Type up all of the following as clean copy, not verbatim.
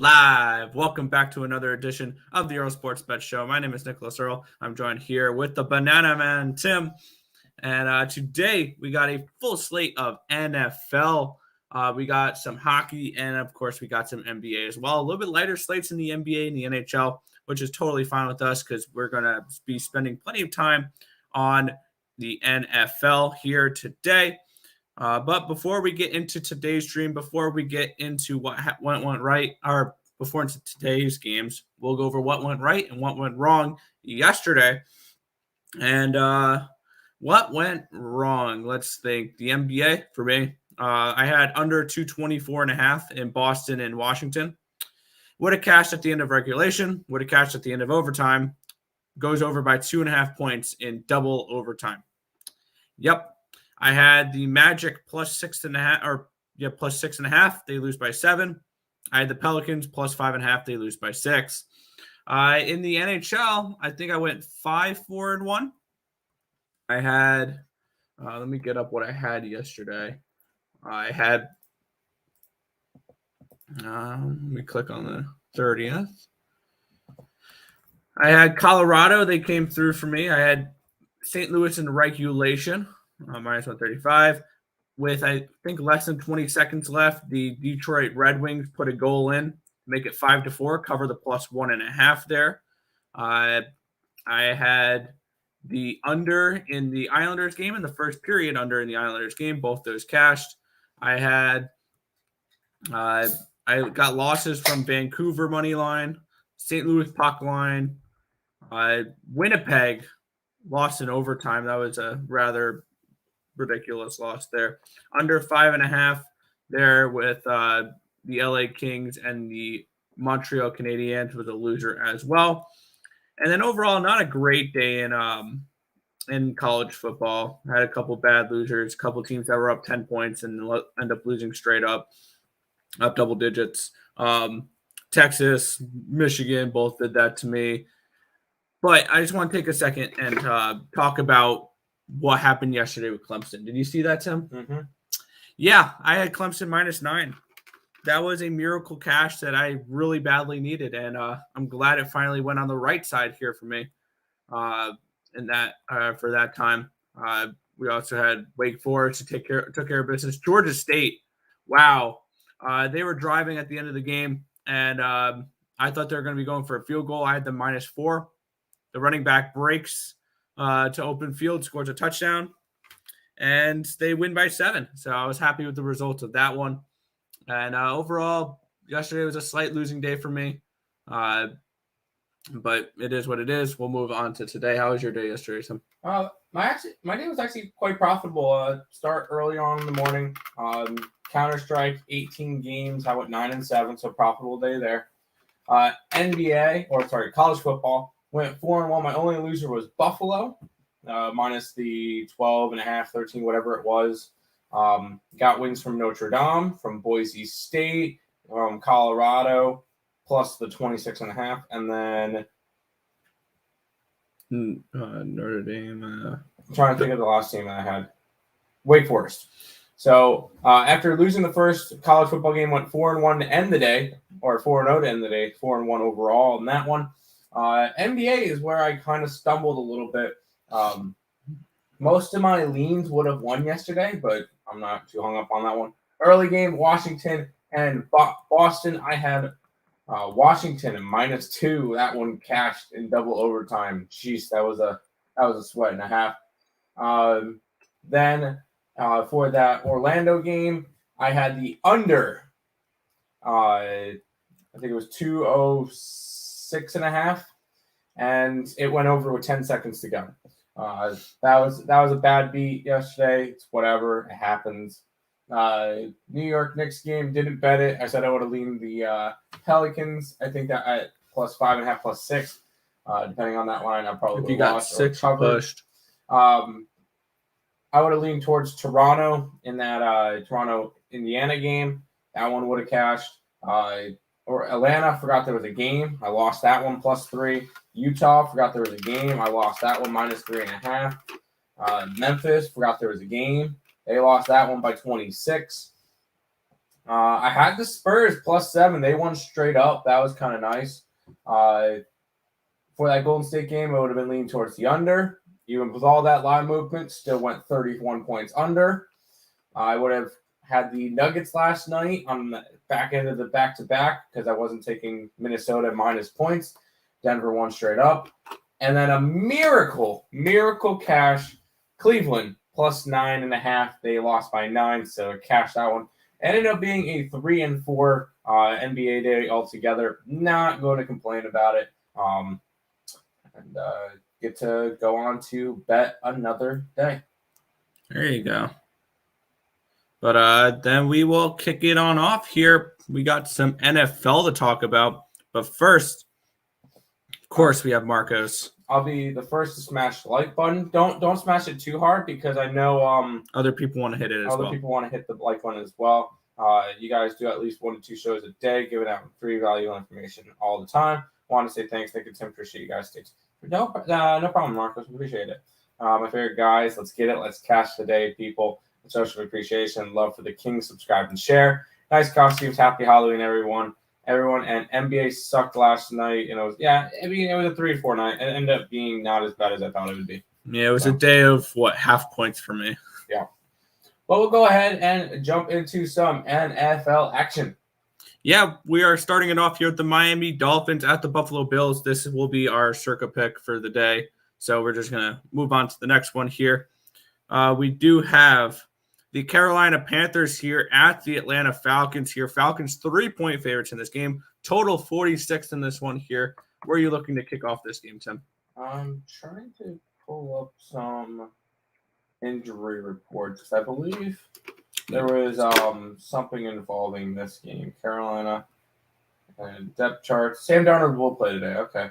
live. Welcome back to another edition of the Earle Sports Bet Show. My name is Nicholas Earle. I'm joined here with the Banana Man, Tim. And today we got a full slate of NFL. We got some hockey, and of course we got some NBA as well. A little bit lighter slates in the NBA and the NHL, which is totally fine with us because we're going to be spending plenty of time on the NFL here today. But before we get into today's stream, before we get into what went right, or before into today's games, we'll go over what went right and what went wrong yesterday. And what went wrong? Let's think. The NBA for me. I had under 224.5 in Boston and Washington. Would have cashed at the end of regulation. Would have cashed at the end of overtime. Goes over by 2.5 points in double overtime. Yep. I had the Magic plus 6.5. They lose by 7. I had the Pelicans plus 5.5. They lose by 6. In the NHL, I think I went 5-4-1. I had, let me get up what I had yesterday. I had, let me click on the 30th. I had Colorado. They came through for me. I had St. Louis in regulation. Minus 135. With, I think, less than 20 seconds left, the Detroit Red Wings put a goal in, make it 5-4, cover the plus 1.5 there. I had the under in the Islanders game in the first period, under in the Islanders game, both those cashed. I had, I got losses from Vancouver money line, St. Louis puck line, Winnipeg lost in overtime. That was a rather ridiculous loss there. Under 5.5 there with the LA Kings, and the Montreal Canadiens was a loser as well. And then overall, not a great day in college football. I had a couple bad losers, a couple teams that were up 10 points and end up losing straight up double digits. Texas, Michigan both did that to me. But I just want to take a second and talk about what happened yesterday with Clemson. Did you see that, Tim? Mm-hmm. Yeah, I had Clemson minus 9. That was a miracle cash that I really badly needed, and I'm glad it finally went on the right side here for me. In that for that time, we also had Wake Forest took care of business. Georgia State, wow, they were driving at the end of the game, and I thought they were going to be going for a field goal. I had them minus 4. The running back breaks to open field, scores a touchdown, and they win by 7. So I was happy with the results of that one. And overall, yesterday was a slight losing day for me, but it is what it is. We'll move on to today. How was your day yesterday, Tim? My day was actually quite profitable. Start early on in the morning. Counter-Strike, 18 games. I went 9-7, so profitable day there. College football. Went 4-1. My only loser was Buffalo, minus the 12.5, 13, whatever it was. Got wins from Notre Dame, from Boise State, from Colorado, plus the 26.5, and then Notre Dame. I'm trying to think of the last team that I had. Wake Forest. So after losing the first college football game, went 4-1 to end the day, or 4-0 to end the day, 4-1 overall in that one. NBA is where I kind of stumbled a little bit. Most of my leans would have won yesterday, but I'm not too hung up on that one. Early game, Washington and Boston. I had Washington and minus 2. That one cashed in double overtime. Jeez, that was a sweat and a half. Then for that Orlando game, I had the under. I think it was 206.5, and it went over with 10 seconds to go. That was a bad beat yesterday. It's whatever, it happens. New York Knicks game, didn't bet it. I said I would have leaned the Pelicans. I think that at plus 5.5, plus 6, depending on that line, I probably if you got 6 pushed. I would have leaned towards Toronto in that Toronto Indiana game. That one would have cashed. Or Atlanta, forgot there was a game. I lost that one, plus 3. Utah, forgot there was a game. I lost that one, minus 3.5. Memphis, forgot there was a game. They lost that one by 26. I had the Spurs +7. They won straight up. That was kind of nice. For that Golden State game, I would have been leaning towards the under. Even with all that line movement, still went 31 points under. I would have had the Nuggets last night on the back end of the back-to-back because I wasn't taking Minnesota minus points. Denver won straight up. And then a miracle cash, Cleveland +9.5. They lost by 9, so cash that one. Ended up being a 3-4 NBA day altogether. Not going to complain about it. And get to go on to bet another day. There you go. But then we will kick it on off here. We got some NFL to talk about. But first, of course, we have Marcos. I'll be the first to smash the like button. Don't smash it too hard because I know other people want to hit it as well. Other people want to hit the like button as well. You guys do at least 1 to 2 shows a day, giving out free valuable information all the time. Want to say thanks. Thank you, Tim. Appreciate you guys. No problem, Marcos. Appreciate it. My favorite guys. Let's get it. Let's cash the day, people. Social appreciation, love for the King. Subscribe and share. Nice costumes. Happy Halloween, everyone. And NBA sucked last night. And it was it was a 3-4 night. It ended up being not as bad as I thought it would be. Yeah, it was a day of half points for me. Yeah. But we'll go ahead and jump into some NFL action. Yeah, we are starting it off here with the Miami Dolphins at the Buffalo Bills. This will be our circa pick for the day. So we're just going to move on to the next one here. We do have the Carolina Panthers here at the Atlanta Falcons here. Falcons 3-point favorites in this game. Total 46 in this one here. Where are you looking to kick off this game, Tim? I'm trying to pull up some injury reports. I believe there was something involving this game. Carolina and depth chart. Sam Darnold will play today. Okay.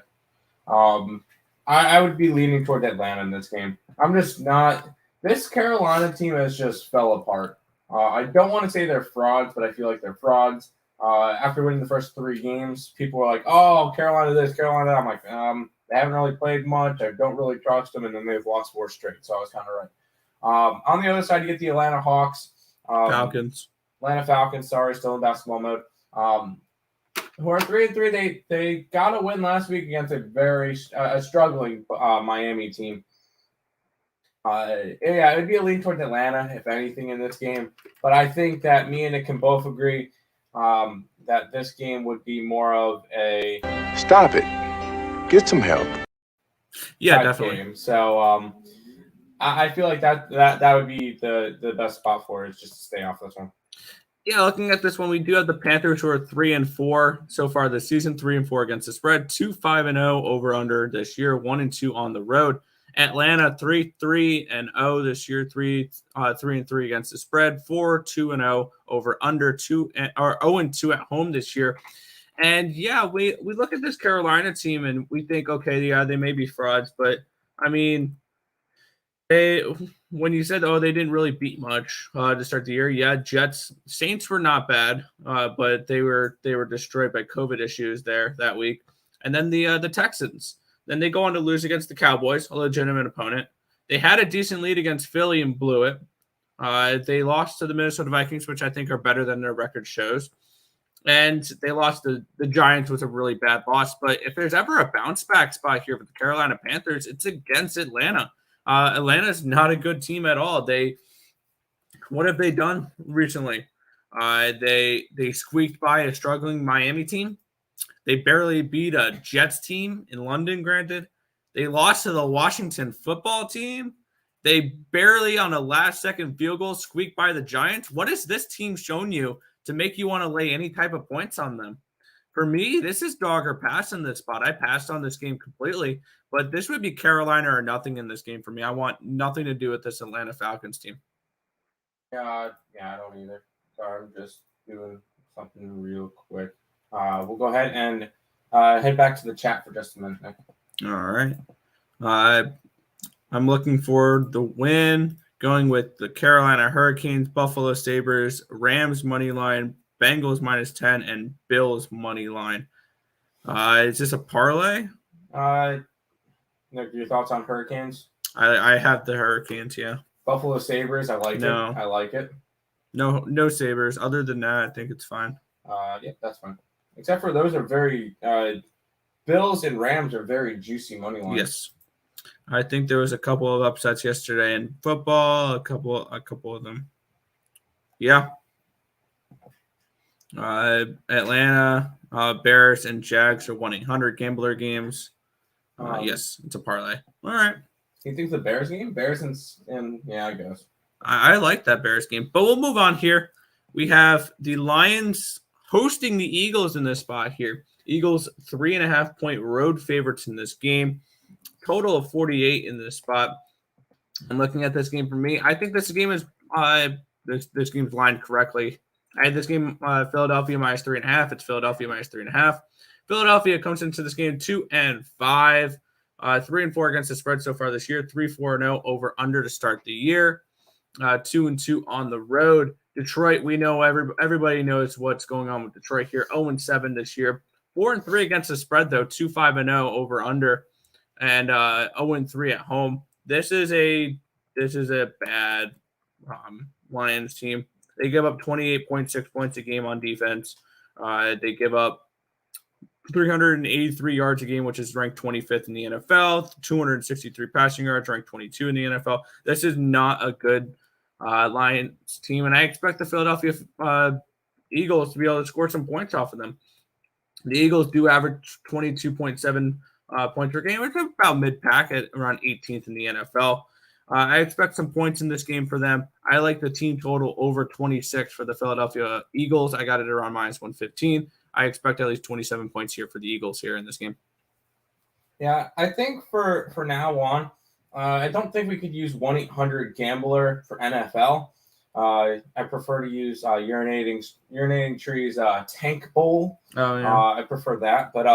I would be leaning toward Atlanta in this game. I'm just not. This Carolina team has just fell apart. I don't want to say they're frauds, but I feel like they're frauds. After winning the first 3 games, people were like, "Oh, Carolina this, Carolina that." I'm like, they haven't really played much. I don't really trust them, and then they've lost 4 straight. So I was kind of right. On the other side, you get the Atlanta Hawks. Falcons. Atlanta Falcons, sorry, still in basketball mode. Who are 3-3. They got a win last week against a very struggling Miami team. It would be a lean towards Atlanta, if anything, in this game. But I think that me and Nick can both agree that this game would be more of a stop it, get some help. Yeah, definitely. Game. So I feel like that would be the best spot for it, is just to stay off this one. Yeah, looking at this one, we do have the Panthers who are 3-4 so far this season, 3-4 against the spread, 2-5-0 over under this year, 1-2 on the road. Atlanta 3-3-0 this year, 3-3 against the spread, 4-2-0 over under 0-2 at home this year. And yeah, we look at this Carolina team and we think, okay, yeah, they may be frauds, but I mean, when you said, they didn't really beat much to start the year, yeah, Saints were not bad, but they were destroyed by COVID issues there that week. And then the Texans. Then they go on to lose against the Cowboys, a legitimate opponent. They had a decent lead against Philly and blew it. They lost to the Minnesota Vikings, which I think are better than their record shows. And they lost to the Giants with a really bad loss. But if there's ever a bounce back spot here for the Carolina Panthers, it's against Atlanta. Atlanta's not a good team at all. What have they done recently? They squeaked by a struggling Miami team. They barely beat a Jets team in London, granted. They lost to the Washington football team. They barely, on a last-second field goal, squeaked by the Giants. What has this team shown you to make you want to lay any type of points on them? For me, this is dog or pass in this spot. I passed on this game completely, but this would be Carolina or nothing in this game for me. I want nothing to do with this Atlanta Falcons team. Yeah, I don't either. Sorry, I'm just doing something real quick. We'll go ahead and head back to the chat for just a minute. All right. I'm looking for the win, going with the Carolina Hurricanes, Buffalo Sabres, Rams money line, Bengals -10, and Bills money line. Is this a parlay? Nick, your thoughts on Hurricanes? I have the Hurricanes, yeah. Buffalo Sabres, I like it. I like it. No Sabres. Other than that, I think it's fine. Yeah, that's fine. Except for those are very Bills and Rams are very juicy money lines. Yes. I think there was a couple of upsets yesterday in football, a couple of them. Yeah. Atlanta, Bears, and Jags are 1-800 gambler games. Yes, it's a parlay. All right. You think the Bears game? Bears and yeah, I guess. I like that Bears game. But we'll move on here. We have the Lions hosting the Eagles in this spot here. Eagles 3.5-point road favorites in this game. Total of 48 in this spot. I'm looking at this game for me. I think this game is this game's lined correctly. I had this game Philadelphia minus 3.5. It's Philadelphia minus 3.5. Philadelphia comes into this game 2-5, 3-4 against the spread so far this year. 3-4-0 over under to start the year. 2-2 on the road. Detroit, we know everybody knows what's going on with Detroit here. 0-7 this year. 4-3 against the spread though. 2-5-0 over under, and 0-3 at home. This is a bad Lions team. They give up 28.6 points a game on defense. They give up 383 yards a game, which is ranked 25th in the NFL. 263 passing yards, ranked 22 in the NFL. This is not a good Lions team, and I expect the Philadelphia Eagles to be able to score some points off of them. The Eagles do average 22.7 points per game, which is about mid-pack at around 18th in the NFL. I expect some points in this game for them. I like the team total over 26 for the Philadelphia Eagles. I got it around minus 115. I expect at least 27 points here for the Eagles here in this game. Yeah, I think for now on, I don't think we could use 1-800-GAMBLER for NFL. I prefer to use urinating trees tank bowl. Oh yeah. I prefer that, but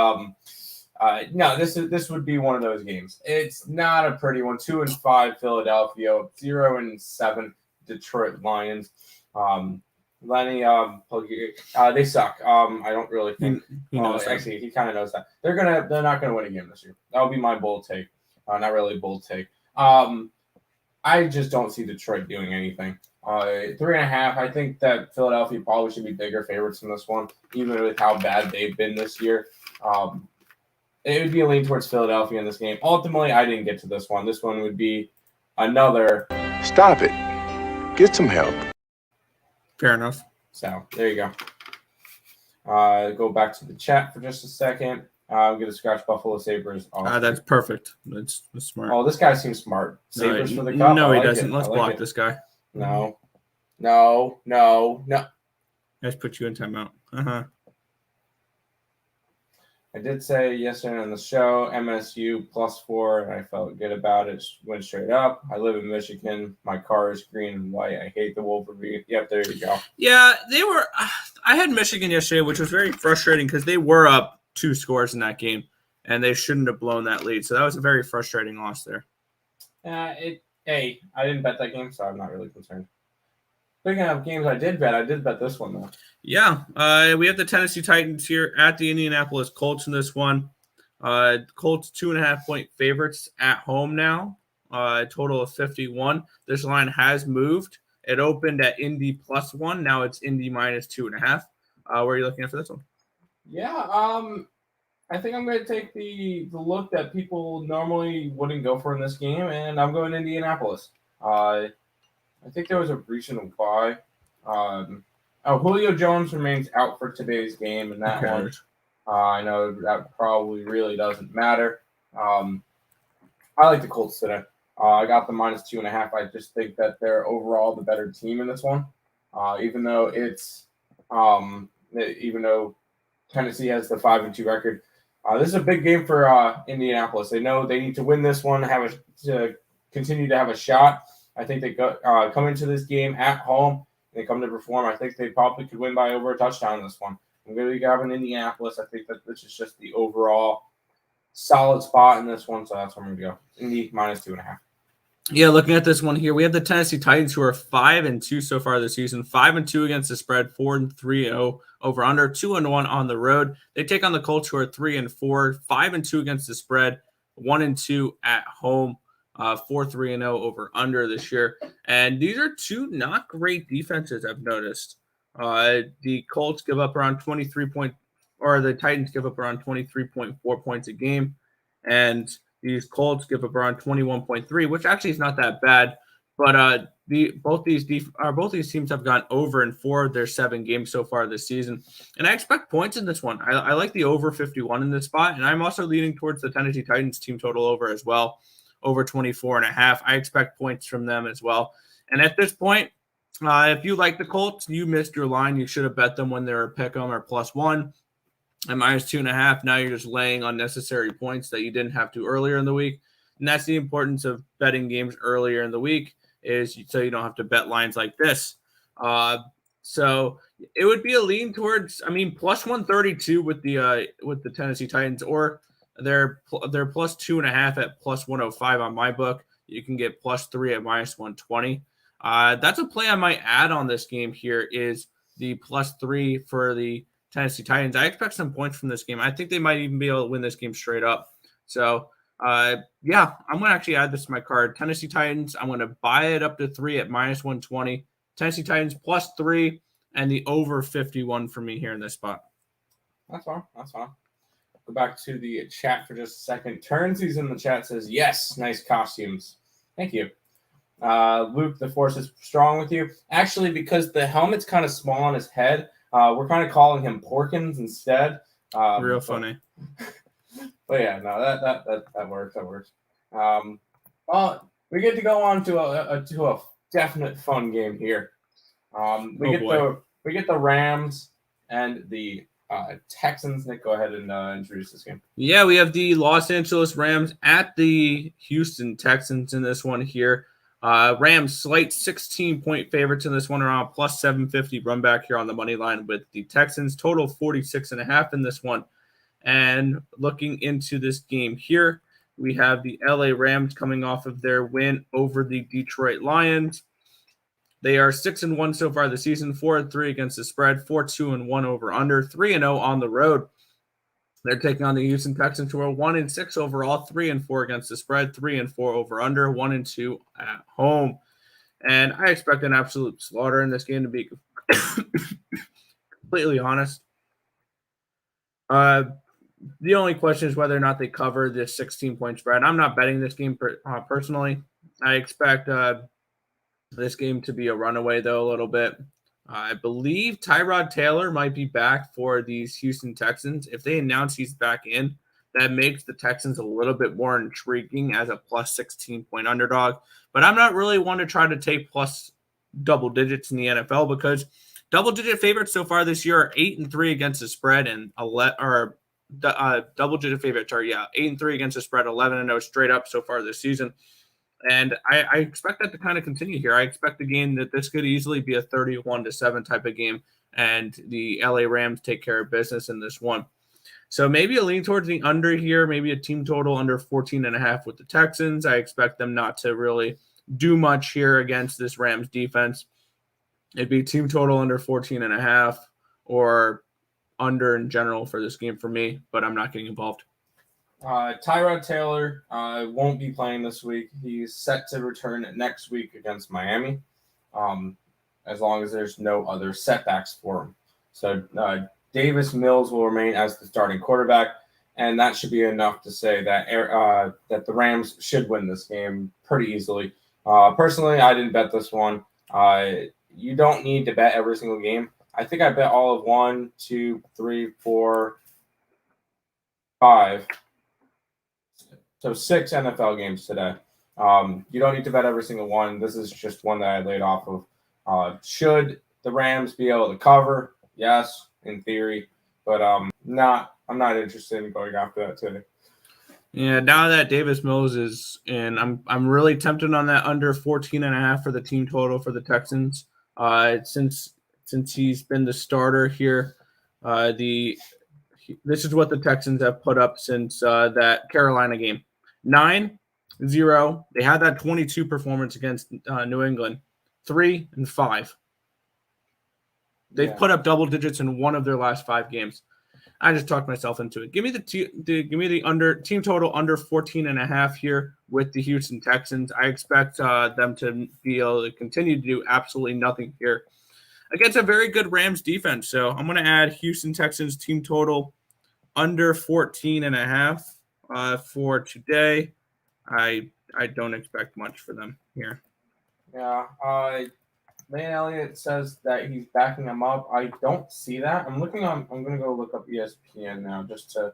no, this would be one of those games. It's not a pretty one. 2-5 Philadelphia, 0-7 Detroit Lions. Lenny, they suck. I don't really think. He knows that. Actually, he kind of knows that they're not gonna win a game this year. That would be my bold take. Not really a bold take. I just don't see Detroit doing anything. 3.5. I think that Philadelphia probably should be bigger favorites in this one, even with how bad they've been this year. It would be a lean towards Philadelphia in this game. Ultimately, I didn't get to this one. This one would be another. Stop it. Get some help. Fair enough. So there you go. Go back to the chat for just a second. I'm going to scratch Buffalo Sabres. That's perfect. That's smart. Oh, this guy seems smart. Sabres for the cup. No, he like doesn't. it. Let's like block it. this guy. No. Let's put you in timeout. Uh-huh. I did say yesterday on the show, MSU +4, and I felt good about it. Went straight up. I live in Michigan. My car is green and white. I hate the Wolverine. Yep, there you go. Yeah, they were. I had Michigan yesterday, which was very frustrating because they were up 2 scores in that game, and they shouldn't have blown that lead. So that was a very frustrating loss there. I didn't bet that game, so I'm not really concerned. Speaking of games I did bet this one, though. Yeah, we have the Tennessee Titans here at the Indianapolis Colts in this one. Colts 2.5-point favorites at home now. Total of 51. This line has moved. It opened at Indy +1. Now it's Indy minus 2.5. Where are you looking at for this one? Yeah, I think I'm going to take the look that people normally wouldn't go for in this game, and I'm going to Indianapolis. I think there was a reason why. Julio Jones remains out for today's game, and that one, I know that probably really doesn't matter. I like the Colts today. I got the minus 2.5. I just think that they're overall the better team in this one, even though Tennessee has the 5-2 record. This is a big game for Indianapolis. They know they need to win this one to continue to have a shot. I think they come into this game at home. They come to perform. I think they probably could win by over a touchdown in this one. I'm going to be grabbing Indianapolis. I think that this is just the overall solid spot in this one, so that's where I'm going to go. Indy minus 2.5. Yeah, looking at this one here, we have the Tennessee Titans who are 5-2 so far this season. 5-2 against the spread, 4-3-0 over under, 2-1 on the road. They take on the Colts who are 3-4, 5-2 against the spread, 1-2 at home. 4-3-0 over under this year. And these are two not great defenses, I've noticed. The Colts give up around the Titans give up around 23.4 points a game. And these Colts give up around 21.3, which actually is not that bad. But both these teams have gone over in 4 of their 7 games so far this season. And I expect points in this one. I like the over 51 in this spot. And I'm also leaning towards the Tennessee Titans team total over as well, over 24.5. I expect points from them as well. And at this point, if you like the Colts, you missed your line. You should have bet them when they were pick 'em or +1 and -2.5. Now you're just laying unnecessary points that you didn't have to earlier in the week. And that's the importance of betting games earlier in the week, is so you don't have to bet lines like this. So it would be a lean towards, +132 with the Tennessee Titans, or they're +2.5 at +105 on my book. You can get +3 at -120. That's a play I might add on this game here, is the +3 for the Tennessee Titans. I expect some points from this game. I think they might even be able to win this game straight up. So, I'm going to actually add this to my card. Tennessee Titans, I'm going to buy it up to 3 at -120. Tennessee Titans +3 and the over 51 for me here in this spot. That's fine. Go back to the chat for just a second. Turnsy's in the chat says, yes, nice costumes. Thank you. Luke, the force is strong with you. Actually, because the helmet's kind of small on his head, we're kind of calling him Porkins instead. Real funny. But yeah, no, that works. That works. Well, we get to go on to a definite fun game here. We get the Rams and the Texans. Nick, go ahead and introduce this game. Yeah, we have the Los Angeles Rams at the Houston Texans in this one here. Rams slight 16-point favorites in this one, around +750 run back here on the money line, with the Texans total 46.5 in this one. And looking into this game here, we have the LA Rams coming off of their win over the Detroit Lions. They are 6-1 so far this season, 4-3 against the spread, 4-2-1 over under, 3-0 on the road. They're taking on the Houston Texans, who are 1-6 overall, 3-4 against the spread, 3-4 over under, 1-2 at home. And I expect an absolute slaughter in this game, to be completely honest. The only question is whether or not they cover this 16-point spread. I'm not betting this game personally. I expect this game to be a runaway, though, a little bit. I believe Tyrod Taylor might be back for these Houston Texans. If they announce he's back in, that makes the Texans a little bit more intriguing as a +16-point underdog. But I'm not really one to try to take plus double digits in the NFL, because double-digit favorites so far this year are 8-3 against the spread, and double-digit favorites are 8-3 against the spread, 11-0 straight up so far this season. And I expect that to kind of continue here. I expect the game that this could easily be a 31-7 type of game, and the LA Rams take care of business in this one. So maybe a lean towards the under here, maybe a team total under 14.5 with the Texans. I expect them not to really do much here against this Rams defense. It'd be team total under 14.5 or under in general for this game for me, but I'm not getting involved. Tyrod Taylor won't be playing this week. He's set to return next week against Miami, as long as there's no other setbacks for him. So Davis Mills will remain as the starting quarterback, and that should be enough to say that that the Rams should win this game pretty easily. Personally, I didn't bet this one. You don't need to bet every single game. I think I bet all of 1, 2, 3, 4, 5. So 6 NFL games today. You don't need to bet every single one. This is just one that I laid off of. Should the Rams be able to cover? Yes, in theory. But I'm not interested in going after that today. Yeah, now that Davis Mills is in, I'm really tempted on that under 14.5 for the team total for the Texans. Since he's been the starter here, this is what the Texans have put up since that Carolina game. 9-0. They had that 22 performance against New England. 3-5. They've put up double digits in one of their last 5 games. I just talked myself into it. Give me the under team total under 14.5 here with the Houston Texans. I expect them to be able to continue to do absolutely nothing here against a very good Rams defense. So I'm going to add Houston Texans team total under 14.5 for today. I don't expect much for them here. Yeah. Lane Elliott says that he's backing him up. I don't see that. I'm going to go look up ESPN now just to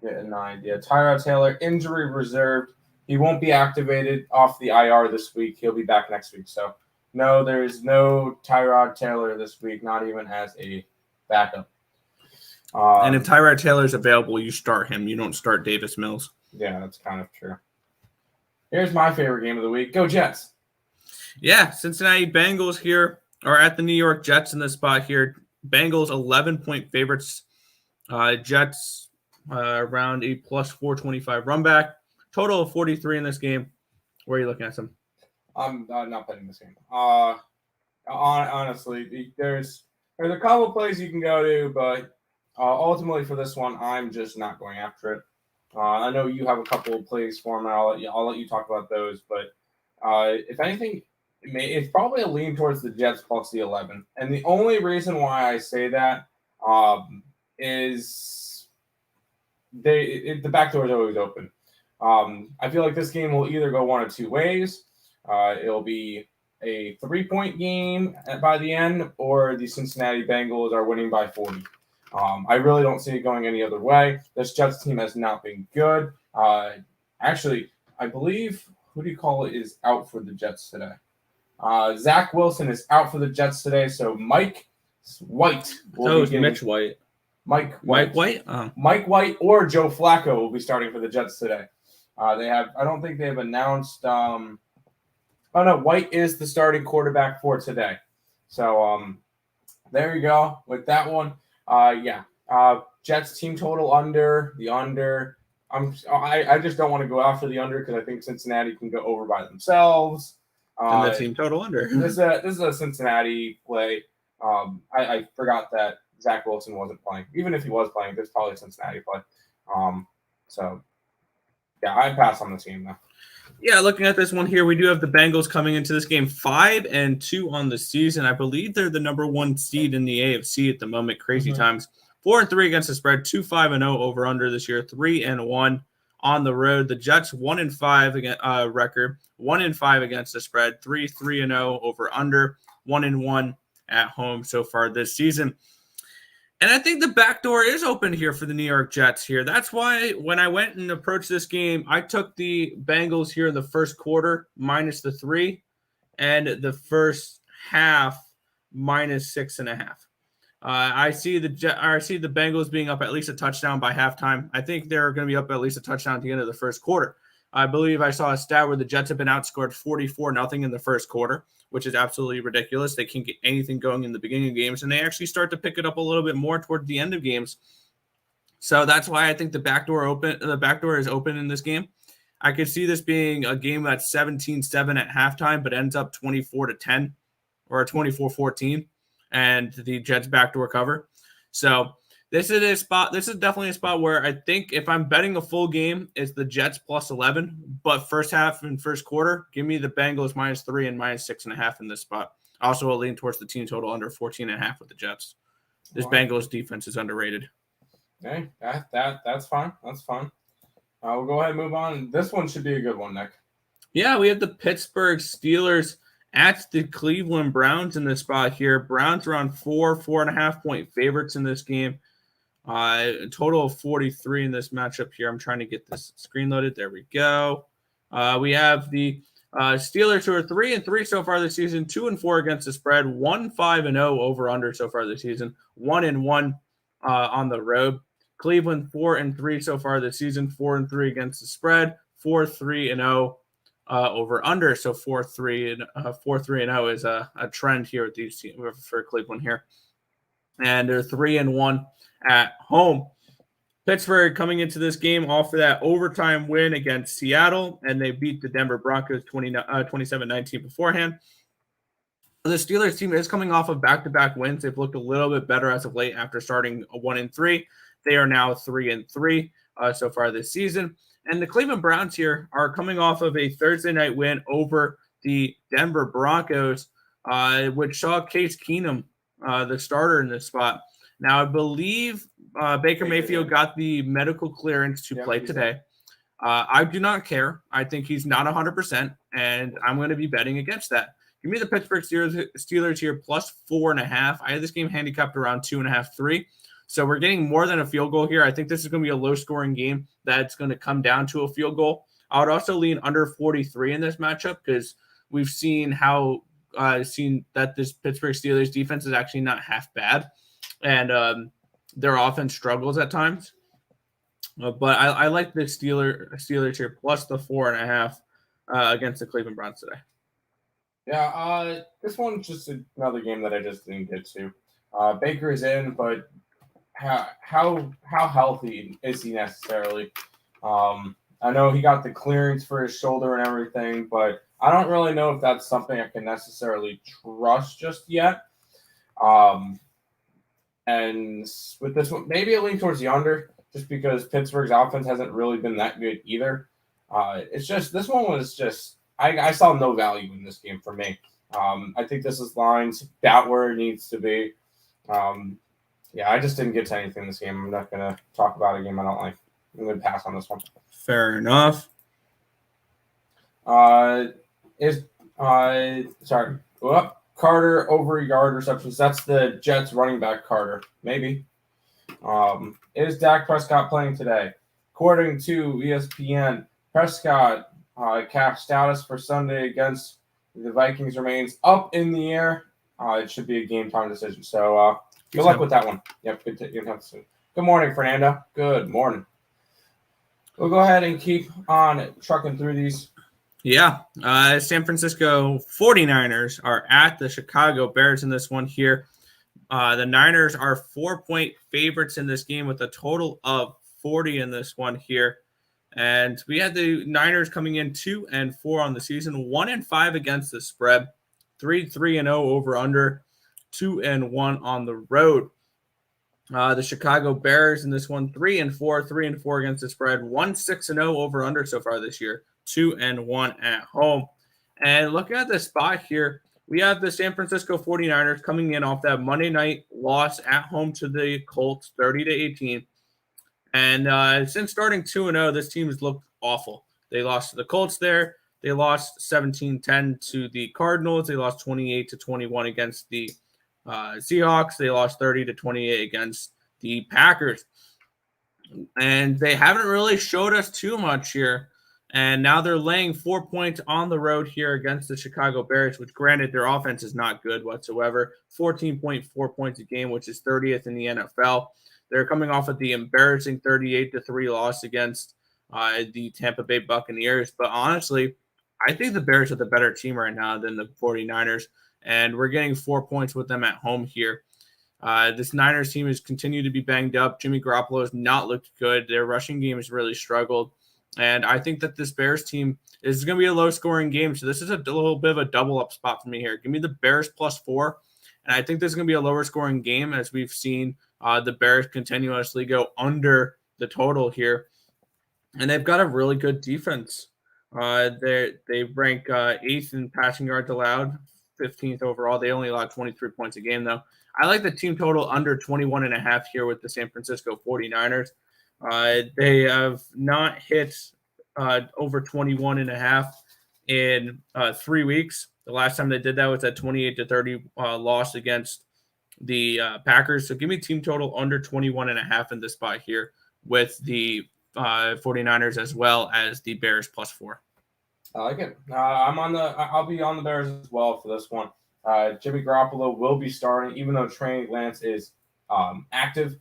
get an idea. Tyrod Taylor, injury reserved. He won't be activated off the IR this week. He'll be back next week. So, no, there's no Tyrod Taylor this week, not even as a backup. And if Tyrod Taylor is available, you start him. You don't start Davis Mills. Yeah, that's kind of true. Here's my favorite game of the week. Go Jets. Yeah, Cincinnati Bengals here are at the New York Jets in this spot here. Bengals 11-point favorites. Jets around a plus 425 run back. Total of 43 in this game. Where are you looking at some? I'm not betting this game. Honestly, there's a couple plays you can go to, but ultimately for this one, I'm just not going after it. I know you have a couple of plays for me. I'll let you talk about those, but if anything, it's probably a lean towards the Jets plus the 11. And the only reason why I say that is the back door is always open. I feel like this game will either go one of two ways. It'll be a 3-point game by the end, or the Cincinnati Bengals are winning by 40. I really don't see it going any other way. This Jets team has not been good. Actually, I believe, is out for the Jets today. Zach Wilson is out for the Jets today, so Mike White will be Mitch White. Mike White? Mike White or Joe Flacco will be starting for the Jets today. I don't think they've announced. White is the starting quarterback for today. So there you go with that one. Jets team total under the under. I just don't want to go after the under because I think Cincinnati can go over by themselves. And the team total under. This is a Cincinnati play. I forgot that Zach Wilson wasn't playing. Even if he was playing, there's probably a Cincinnati play. I'd pass on the team though. Yeah, looking at this one here, we do have the Bengals coming into this game 5-2 on the season. I believe they're the number 1 seed in the AFC at the moment. Crazy times. 4-3 against the spread, 2-5-0 over under this year, 3-1 on the road. The Jets 1-5 record, 1-5 against the spread, 3-0 over under, 1-1 at home so far this season. And I think the back door is open here for the New York Jets here. That's why when I went and approached this game, I took the Bengals here in the first quarter minus the 3 and the first half minus 6.5. I see the Bengals being up at least a touchdown by halftime. I think they're going to be up at least a touchdown at the end of the first quarter. I believe I saw a stat where the Jets have been outscored 44-0 in the first quarter, which is absolutely ridiculous. They can't get anything going in the beginning of games, and they actually start to pick it up a little bit more toward the end of games. So that's why I think the back door is open in this game. I could see this being a game that's 17-7 at halftime, but ends up 24-10 or 24-14, and the Jets backdoor cover. So this is definitely a spot where I think if I'm betting a full game, it's the Jets plus 11. But first half and first quarter, give me the Bengals minus 3 and minus 6.5 in this spot. Also, a lean towards the team total under 14.5 with the Jets. This Bengals defense is underrated. Okay, that's fine. That's fine. We'll go ahead and move on. This one should be a good one, Nick. Yeah, we have the Pittsburgh Steelers at the Cleveland Browns in this spot here. Browns around 4.5 point favorites in this game. A total of 43 in this matchup here. I'm trying to get this screen loaded. There we go. We have the Steelers who are 3-3 so far this season, 2-4 against the spread, 1-5-0 over under so far this season, 1-1 on the road. Cleveland 4-3 so far this season, 4-3 against the spread, 4-3-0 over under. So 4-3-0 is a trend here with these teams for Cleveland here, and they're 3-1 at home. Pittsburgh coming into this game off of that overtime win against Seattle, and they beat the Denver Broncos 27-19 beforehand. The Steelers team is coming off of back-to-back wins. They've looked a little bit better as of late after starting 1-3. They are now 3-3 so far this season. And the Cleveland Browns here are coming off of a Thursday night win over the Denver Broncos, which saw Case Keenum, the starter in this spot. Now, I believe Baker Mayfield got the medical clearance to play today. I do not care. I think he's not 100%, and I'm going to be betting against that. Give me the Pittsburgh Steelers here plus 4.5. I had this game handicapped around 2.5, 3. So we're getting more than a field goal here. I think this is going to be a low-scoring game that's going to come down to a field goal. I would also lean under 43 in this matchup because we've seen that this Pittsburgh Steelers defense is actually not half bad, and their offense struggles at times. But I like the Steelers here plus the 4.5 against the Cleveland Browns today. Yeah, this one's just another game that I just didn't get to. Baker is in, but how healthy is he necessarily? I know he got the clearance for his shoulder and everything, but I don't really know if that's something I can necessarily trust just yet. And with this one, maybe I lean towards the under, just because Pittsburgh's offense hasn't really been that good either. It's just this one was just I saw no value in this game for me. I think this is lines about where it needs to be. I just didn't get to anything in this game. I'm not going to talk about a game I don't like. I'm going to pass on this one. Fair enough. Carter over yard receptions. That's the Jets running back Carter. Maybe. Is Dak Prescott playing today? According to ESPN, Prescott cap status for Sunday against the Vikings remains up in the air. It should be a game time decision. So good luck with that one. Yep. Good morning, Fernando. Good morning. We'll go ahead and keep on trucking through these. Yeah. San Francisco 49ers are at the Chicago Bears in this one here. The Niners are 4-point favorites in this game with a total of 40 in this one here. And we had the Niners coming in 2-4 on the season, 1-5 against the spread, 3-0 over under, 2-1 on the road. The Chicago Bears in this one, 3-4 against the spread, 1-6-0 over under so far this year, 2-1 at home. And looking at the spot here, we have the San Francisco 49ers coming in off that Monday night loss at home to the Colts, 30-18. And since starting 2-0, this team has looked awful. They lost to the Colts there. They lost 17-10 to the Cardinals. They lost 28-21 against the Seahawks. They lost 30-28 against the Packers. And they haven't really showed us too much here. And now they're laying 4 points on the road here against the Chicago Bears, which granted their offense is not good whatsoever. 14.4 points a game, which is 30th in the NFL. They're coming off of the embarrassing 38-3 loss against the Tampa Bay Buccaneers. But honestly, I think the Bears are the better team right now than the 49ers. And we're getting 4 points with them at home here. This Niners team has continued to be banged up. Jimmy Garoppolo has not looked good. Their rushing game has really struggled. And I think that this Bears team is going to be a low-scoring game. So this is a little bit of a double-up spot for me here. Give me the Bears plus 4. And I think this is going to be a lower-scoring game as we've seen the Bears continuously go under the total here. And they've got a really good defense. They rank 8th in passing yards allowed, 15th overall. They only allowed 23 points a game, though. I like the team total under 21.5 here with the San Francisco 49ers. They have not hit over 21.5 in 3 weeks. The last time they did that was that 28-30 loss against the Packers. So give me team total under 21.5 in this spot here with the 49ers as well as the Bears plus 4. I like it. I'll be on the Bears as well for this one. Jimmy Garoppolo will be starting, even though Trey Lance is active,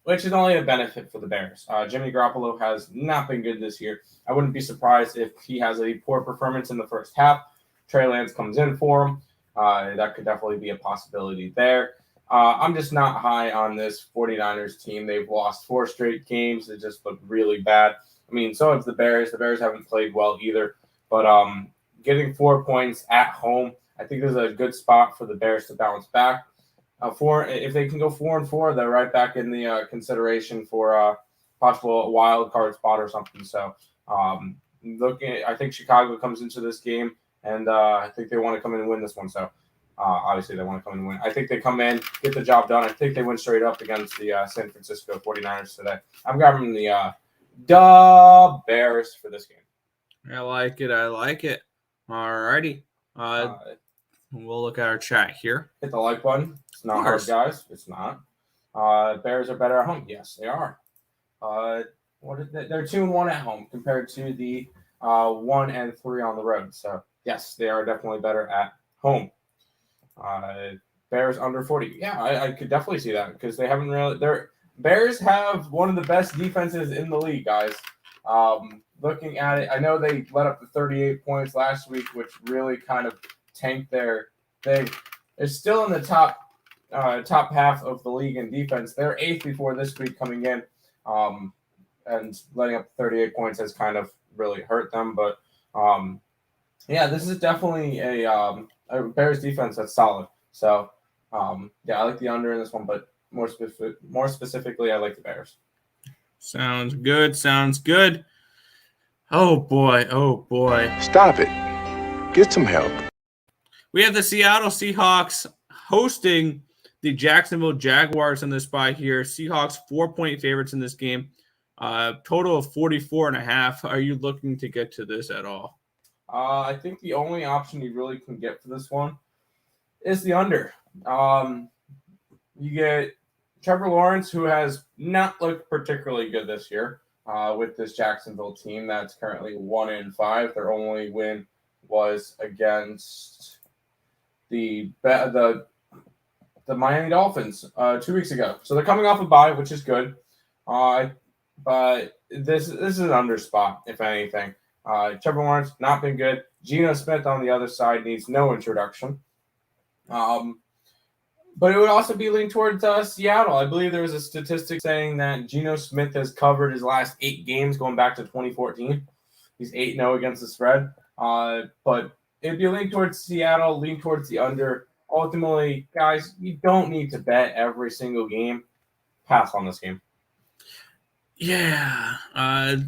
which is only a benefit for the Bears. Jimmy Garoppolo has not been good this year. I wouldn't be surprised if he has a poor performance in the first half. Trey Lance comes in for him. That could definitely be a possibility there. I'm just not high on this 49ers team. They've lost 4 straight games. They just look really bad. I mean, so have the Bears. The Bears haven't played well either. But getting 4 points at home, I think this is a good spot for the Bears to bounce back. If they can go 4-4, they're right back in the consideration for possible wild card spot or something. So I think Chicago comes into this game, and I think they want to come in and win this one. So obviously they want to come in and win. I think they come in, get the job done. I think they win straight up against the San Francisco 49ers today. I'm grabbing the Bears for this game. I like it. All righty. We'll look at our chat here. Hit the like button. It's not hard, guys. It's not. Bears are better at home. Yes, they are. They're 2-1 at home compared to the 1-3 on the road. So yes, they are definitely better at home. Bears under 40. Yeah, I could definitely see that because they haven't really. Bears have one of the best defenses in the league, guys. Looking at it, I know they let up the 38 points last week, which really kind of tanked their thing. They're still in the top half of the league in defense. They're 8th before this week coming in, and letting up 38 points has kind of really hurt them. But this is definitely a Bears defense that's solid. So I like the under in this one, but more specifically, I like the Bears. Sounds good. Oh boy. Stop it. Get some help. We have the Seattle Seahawks hosting the Jacksonville Jaguars in this spot here. Seahawks 4-point favorites in this game. Total of 44.5. Are you looking to get to this at all? I think the only option you really can get for this one is the under. You get Trevor Lawrence, who has not looked particularly good this year with this Jacksonville team that's currently 1-5. Their only win was against the Miami Dolphins 2 weeks ago. So they're coming off a bye, which is good. But this is an under spot, if anything. Trevor Lawrence, not been good. Geno Smith on the other side needs no introduction. But it would also be leaning towards Seattle. I believe there was a statistic saying that Geno Smith has covered his last 8 games going back to 2014. He's 8-0 against the spread. But it'd be leaning towards Seattle, lean towards the under. Ultimately, guys, you don't need to bet every single game. Pass on this game. Yeah,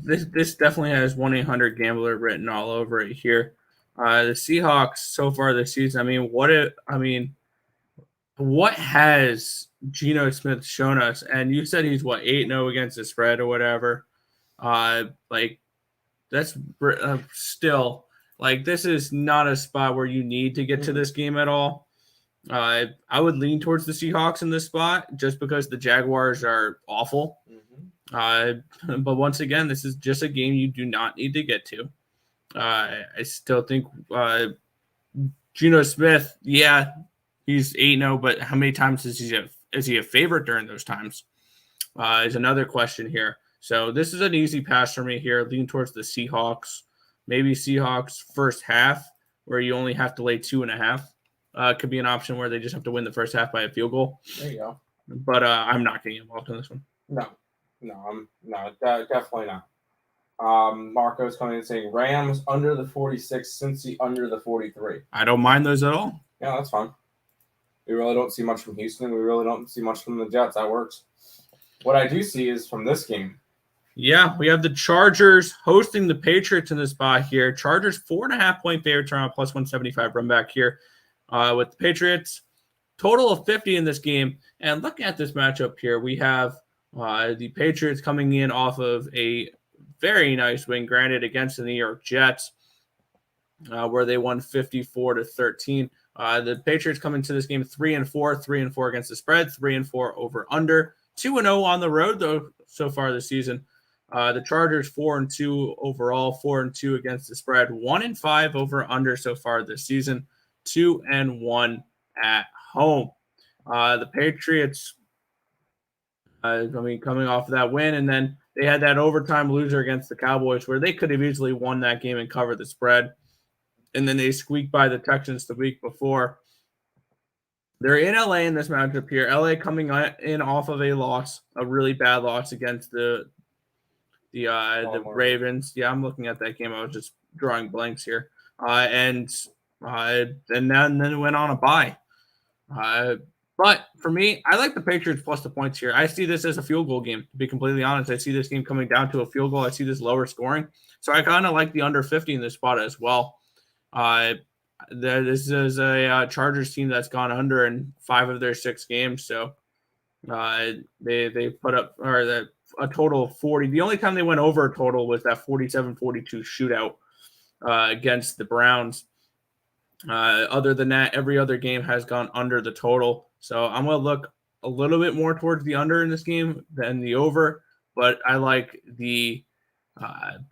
this definitely has 1-800-GAMBLER written all over it here. The Seahawks so far this season, what has Geno Smith shown us? And you said he's 8-0 against the spread or whatever. That's still this is not a spot where you need to get to this game at all. I would lean towards the Seahawks in this spot just because the Jaguars are awful. But once again, this is just a game you do not need to get to. I still think Geno Smith, he's 8-0, but how many times is he a favorite during those times? Is another question here. So this is an easy pass for me here. Lean towards the Seahawks. Maybe Seahawks first half, where you only have to lay 2.5. Could be an option where they just have to win the first half by a field goal. There you go. But I'm not getting involved in this one. No, definitely not. Marco's coming in saying Rams under the 46, Cincy under the 43. I don't mind those at all. Yeah, that's fine. We really don't see much from Houston. We really don't see much from the Jets. That works. What I do see is from this game. Yeah, we have the Chargers hosting the Patriots in this spot here. Chargers 4.5-point favorites around plus 175 run back here with the Patriots. Total of 50 in this game. And looking at this matchup here, we have the Patriots coming in off of a very nice win, granted, against the New York Jets, where they won 54-13. The Patriots come into this game 3-4, 3-4 against the spread, 3-4 over under, 2-0 on the road though so far this season. The Chargers 4-2 overall, 4-2 against the spread, 1-5 over under so far this season, 2-1 at home. The Patriots, coming off of that win, and then they had that overtime loser against the Cowboys where they could have easily won that game and covered the spread. And then they squeaked by the Texans the week before. They're in LA in this matchup here. LA coming in off of a loss, a really bad loss against the Ravens. Yeah, I'm looking at that game. I was just drawing blanks here. And then it went on a bye. But for me, I like the Patriots plus the points here. I see this as a field goal game, to be completely honest. I see this game coming down to a field goal. I see this lower scoring. So I kind of like the under 50 in this spot as well. This is a Chargers team that's gone under in 5 of their 6 games. So they put up a total of 40. The only time they went over a total was that 47-42 shootout against the Browns. Other than that, every other game has gone under the total. So I'm going to look a little bit more towards the under in this game than the over, but I like the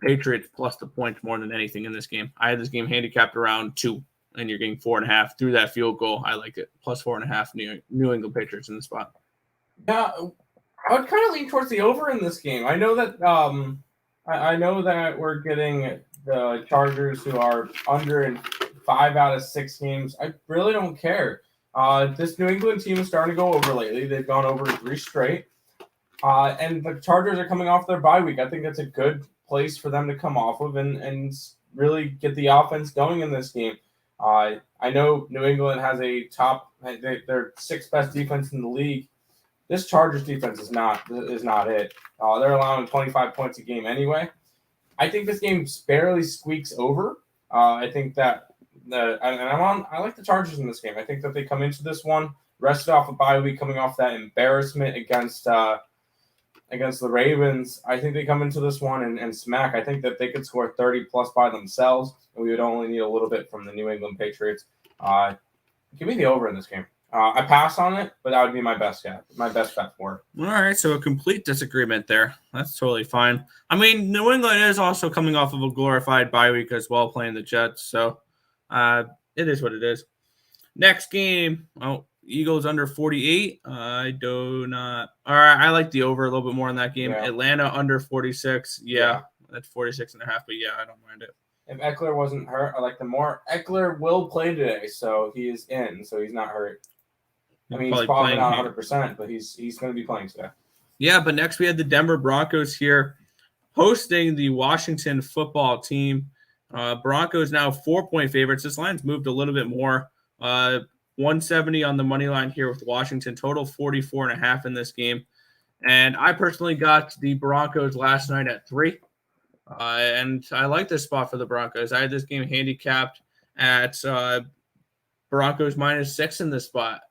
Patriots plus the points more than anything in this game. I had this game handicapped around 2, and you're getting 4.5 through that field goal. I like it. Plus 4.5 New England Patriots in the spot. Yeah, I would kind of lean towards the over in this game. I know that I know that we're getting the Chargers, who are under in 5 out of 6 games. I really don't care. This New England team is starting to go over lately. They've gone over 3 straight. And the Chargers are coming off their bye week. I think that's a good place for them to come off of and really get the offense going in this game. I know New England has their 6th best defense in the league. This Chargers defense is not it. They're allowing 25 points a game anyway. I think this game barely squeaks over. I think that I like the Chargers in this game. I think that they come into this one rested off a bye week, coming off that embarrassment against the Ravens. I think they come into this one and smack. I think that they could score 30 plus by themselves, and we would only need a little bit from the New England Patriots. Give me the over in this game. I pass on it, but that would be my best bet for it. All right, so a complete disagreement there. That's totally fine. I mean, New England is also coming off of a glorified bye week as well, playing the Jets. So it is what it is. Next game, Eagles under 48. I do not. All right, I like the over a little bit more in that game. Yeah. Atlanta under 46. Yeah, that's 46.5, but yeah, I don't mind it. If Eckler wasn't hurt, I like the more. Eckler will play today, so he is in, so he's not hurt. I mean, he's probably not 100%, but he's going to be playing today. Yeah, but next we had the Denver Broncos here hosting the Washington football team. Broncos now 4-point favorites. This line's moved a little bit more. 170 on the money line here with Washington. Total 44.5 in this game. And I personally got the Broncos last night at 3. And I like this spot for the Broncos. I had this game handicapped at Broncos -6 in this spot.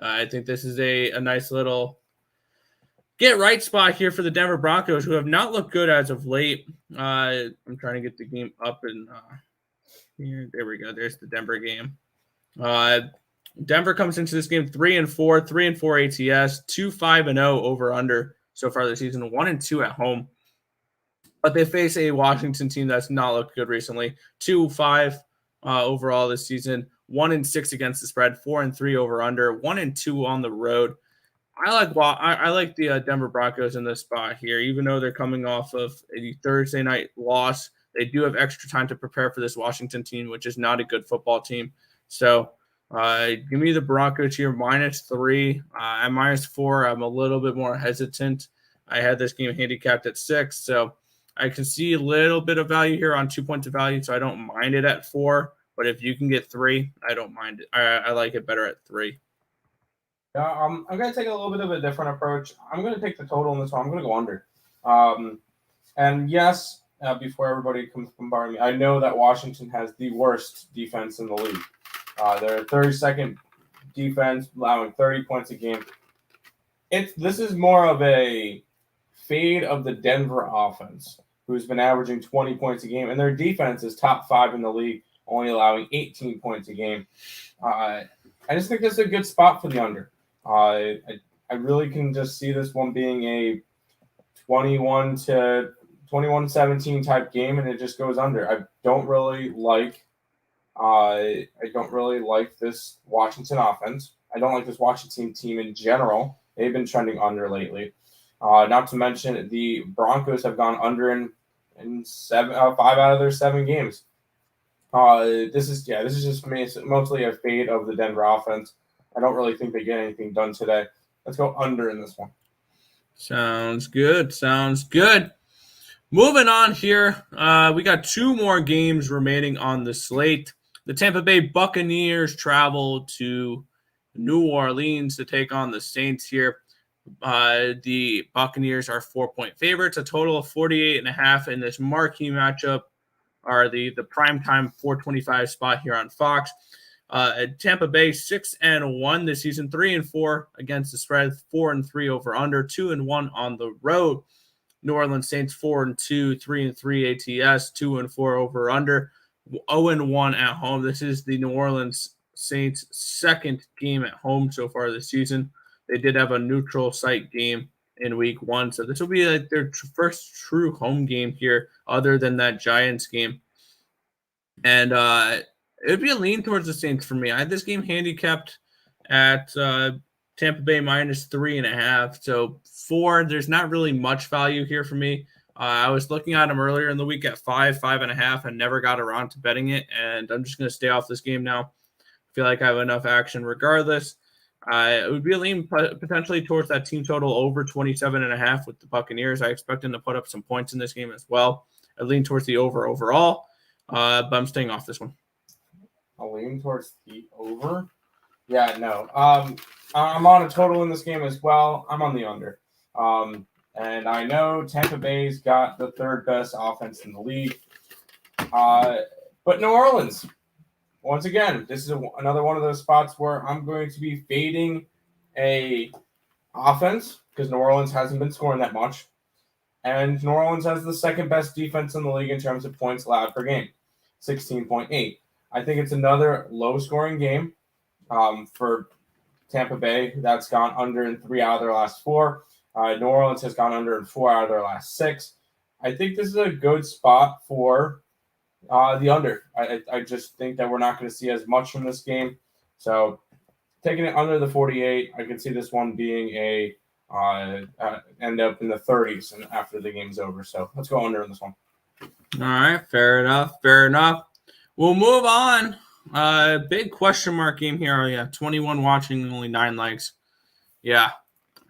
I think this is a nice little get right spot here for the Denver Broncos, who have not looked good as of late. I'm trying to get the game up and here. There we go. There's the Denver game. Denver comes into this game 3-4, 3-4 ATS, 2-5-0 over under so far this season, 1-2 at home. But they face a Washington team that's not looked good recently. 2-5 overall this season, 1-6 against the spread, 4-3 over under, 1-2 on the road. I like the Denver Broncos in this spot here, even though they're coming off of a Thursday night loss. They do have extra time to prepare for this Washington team, which is not a good football team. So give me the Broncos here -3. At -4, I'm a little bit more hesitant. I had this game handicapped at 6, so I can see a little bit of value here on 2 points of value, so I don't mind it at 4. But if you can get 3, I don't mind it. I like it better at 3. Yeah, I'm going to take a little bit of a different approach. I'm going to take the total in this one. I'm going to go under. And yes, before everybody comes bombarding me, I know that Washington has the worst defense in the league. They're 32nd defense, allowing 30 points a game. This is more of a fade of the Denver offense, who's been averaging 20 points a game, and their defense is top 5 in the league, only allowing 18 points a game. I just think this is a good spot for the under. I really can just see this one being a 21-17 type game, and it just goes under. I don't really like this Washington offense. I don't like this Washington team in general. They've been trending under lately. Not to mention the Broncos have gone under in 5 out of their 7 games. This is just mostly a fade of the Denver offense. I don't really think they get anything done today. Let's go under in this one. Sounds good. Moving on here, we got 2 more games remaining on the slate. The Tampa Bay Buccaneers travel to New Orleans to take on the Saints here. The Buccaneers are 4-point favorites, a total of 48.5 in this marquee matchup, are the primetime 425 spot here on Fox. Tampa Bay 6-1 this season, 3-4 against the spread, 4-3 over under, 2-1 on the road. New Orleans Saints 4-2, 3-3 ATS, 2-4 over under, 0-1 at home. This is the New Orleans Saints' second game at home so far this season. They did have a neutral site game in week 1, so this will be like their first true home game here, other than that Giants game. And it would be a lean towards the Saints for me. I had this game handicapped at Tampa Bay minus 3.5. So 4, there's not really much value here for me. I was looking at them earlier in the week at 5, 5.5, and never got around to betting it. And I'm just going to stay off this game now. I feel like I have enough action regardless. It would be a lean potentially towards that team total over 27.5 with the Buccaneers. I expect them to put up some points in this game as well. I lean towards the over overall, but I'm staying off this one. I'll lean towards the over. Yeah, no. I'm on a total in this game as well. I'm on the under. And I know Tampa Bay's got the third best offense in the league. But New Orleans, once again, this is another one of those spots where I'm going to be fading a offense because New Orleans hasn't been scoring that much. And New Orleans has the second best defense in the league in terms of points allowed per game, 16.8. I think it's another low-scoring game for Tampa Bay. That's gone under in 3 out of their last 4. New Orleans has gone under in 4 out of their last 6. I think this is a good spot for the under. I just think that we're not going to see as much from this game. So taking it under the 48, I could see this one being end up in the 30s and after the game's over. So let's go under in this one. All right, fair enough. We'll move on. Big question mark game here. Oh, yeah, 21 watching, only 9 likes. Yeah,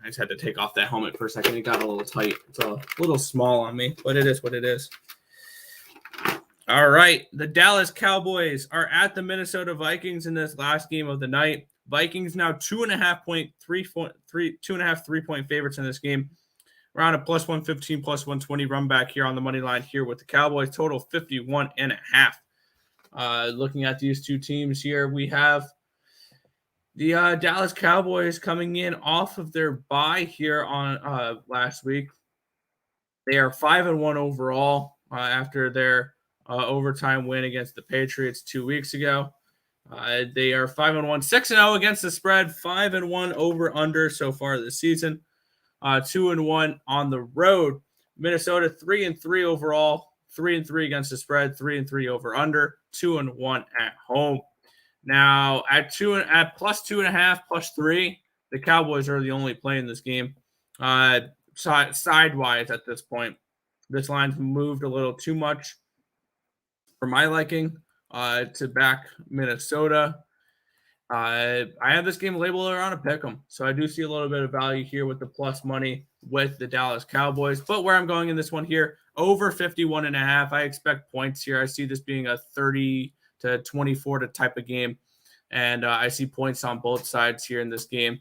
I just had to take off that helmet for a second. It got a little tight. It's a little small on me, but it is what it is. All right, the Dallas Cowboys are at the Minnesota Vikings in this last game of the night. Vikings now 2.5 3-point favorites in this game. Around a plus 115, plus 120 run back here on the money line here with the Cowboys. Total 51.5. Looking at these two teams here, we have the Dallas Cowboys coming in off of their bye here on last week. They are 5-1 overall after their overtime win against the Patriots 2 weeks ago. They are 5-1, 6-0 against the spread, 5-1 over under so far this season. 2-1 on the road. Minnesota 3-3 overall, 3-3 against the spread, 3-3 over under, 2-1 at home. Now at plus 2.5, plus 3, the Cowboys are the only play in this game. Sidewise at this point, this line's moved a little too much for my liking to back Minnesota. I have this game labeled around a pick'em, so I do see a little bit of value here with the plus money with the Dallas Cowboys. But where I'm going in this one here, over 51.5, I expect points here. I see this being a 30-24 type of game, and I see points on both sides here in this game.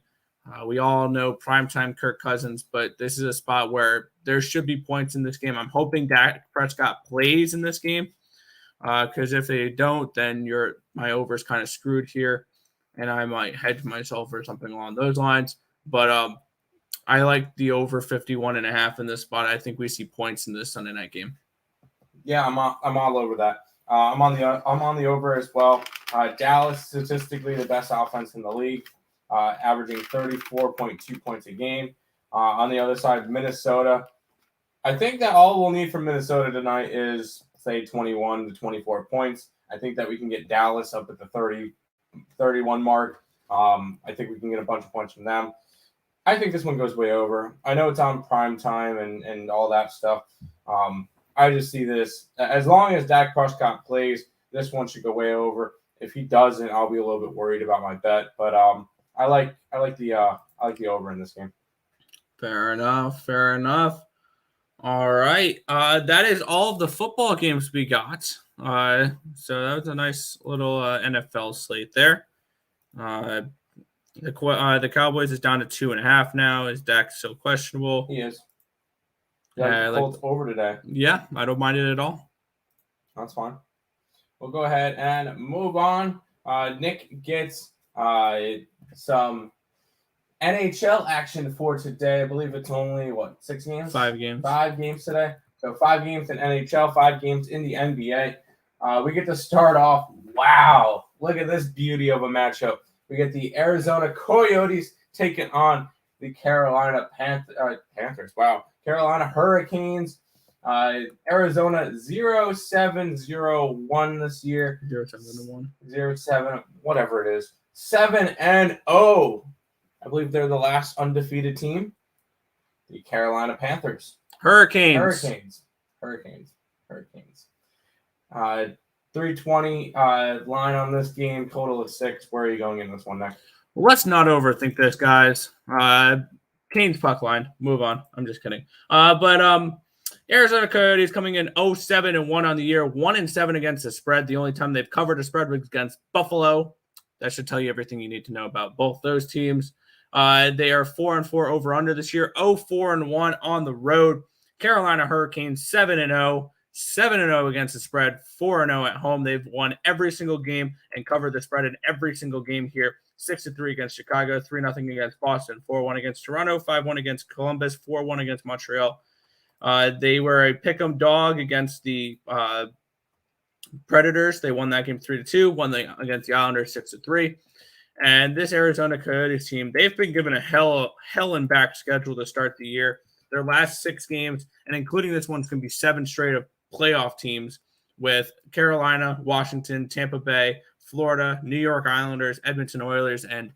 We all know primetime Kirk Cousins, but this is a spot where there should be points in this game. I'm hoping Dak Prescott plays in this game, because if they don't, then my over is kind of screwed here, and I might hedge myself or something along those lines. But I like the over 51.5 in this spot. I think we see points in this Sunday night game. Yeah, I'm all over that. I'm on the over as well. Dallas statistically the best offense in the league, averaging 34.2 points a game. On the other side, Minnesota. I think that all we'll need from Minnesota tonight is say 21 to 24 points. I think that we can get Dallas up at the 31 mark. I think we can get a bunch of points from them. I think this one goes way over. I know it's on prime time and all that stuff. I just see this as long as Dak Prescott plays, this one should go way over. If he doesn't, I'll be a little bit worried about my bet. But I like the over in this game. Fair enough. All right. That is all of the football games we got. So that was a nice little NFL slate there. The Cowboys is down to 2.5 now. Is Dak still questionable? He is. Yeah, Colts over today. Yeah, I don't mind it at all. That's fine. We'll go ahead and move on. Nick gets some NHL action for today. I believe it's only, 6 games? 5 games. 5 games today. So 5 games in NHL, 5 games in the NBA. We get to start off. Wow. Look at this beauty of a matchup. We get the Arizona Coyotes taking on the Carolina Panthers. Wow. Carolina Hurricanes. Arizona 0-7-0-1 this year. 0-7-1. 0-7, whatever it is. 7-0. I believe they're the last undefeated team. The Carolina Panthers. Hurricanes. 320 line on this game, total of 6. Where are you going in this one next? Well, let's not overthink this, guys. Canes puck line. Move on. I'm just kidding. But Arizona Coyotes coming in 0-7-1 on the year, 1-7 against the spread. The only time they've covered a spread was against Buffalo. That should tell you everything you need to know about both those teams. They are 4-4 over under this year, 0-4-1 on the road. Carolina Hurricanes 7-0, 7-0 against the spread, 4-0 at home. They've won every single game and covered the spread in every single game here. 6-3 against Chicago, 3-0 against Boston, 4-1 against Toronto, 5-1 against Columbus, 4-1 against Montreal. They were a pick'em dog against the Predators. They won that game 3-2, won against the Islanders 6-3. And this Arizona Coyotes team, they've been given a hell and back schedule to start the year. Their last 6 games, and including this one's going to be 7 straight of playoff teams with Carolina, Washington, Tampa Bay, Florida, New York Islanders, Edmonton Oilers, and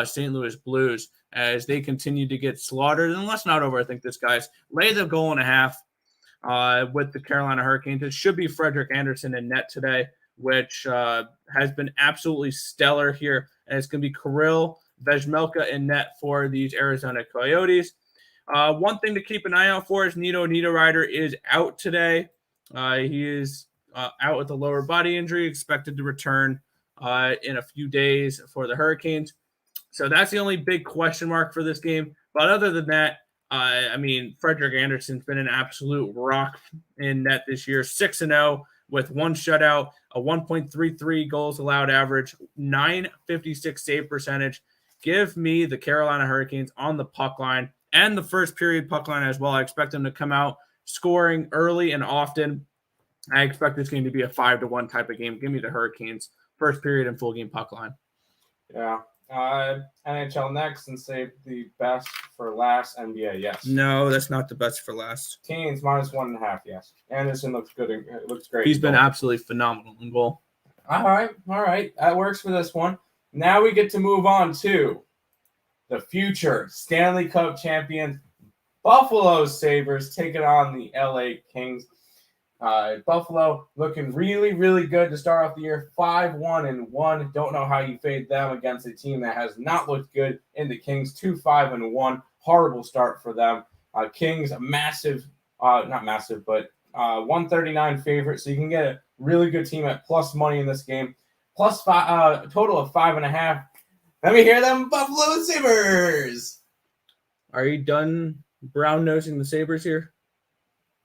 St. Louis Blues as they continue to get slaughtered. And let's not overthink this, guys. Lay the 1.5 with the Carolina Hurricanes. It should be Frederik Andersen in net today, which has been absolutely stellar here. And it's going to be Kirill Vejmelka in net for these Arizona Coyotes. One thing to keep an eye out for is Nino Niederreiter is out today. He is out with a lower body injury, expected to return in a few days for the Hurricanes. So that's the only big question mark for this game. But other than that, Frederik Andersen's been an absolute rock in net this year, 6-0 with 1 shutout, a 1.33 goals allowed average, 956 save percentage. Give me the Carolina Hurricanes on the puck line and the first period puck line as well. I expect them to come out scoring early and often. I expect this game to be a 5-1 type of game. Give me the Hurricanes first period and full game puck line. Yeah. NHL next and save the best for last. NBA, yes. No, that's not the best for last. Teams -1.5, yes. Andersen looks good. It looks great. He's been absolutely phenomenal in goal. All right. That works for this one. Now we get to move on to the future Stanley Cup champions, Buffalo Sabres, taking on the LA Kings. Buffalo looking really, really good to start off the year, 5-1-1. Don't know how you fade them against a team that has not looked good in the Kings, 2-5-1. Horrible start for them. Kings, massive, not massive, but 139 favorite. So you can get a really good team at plus money in this game. Plus total of 5.5. Let me hear them Buffalo Sabres. Are you done brown nosing the Sabres here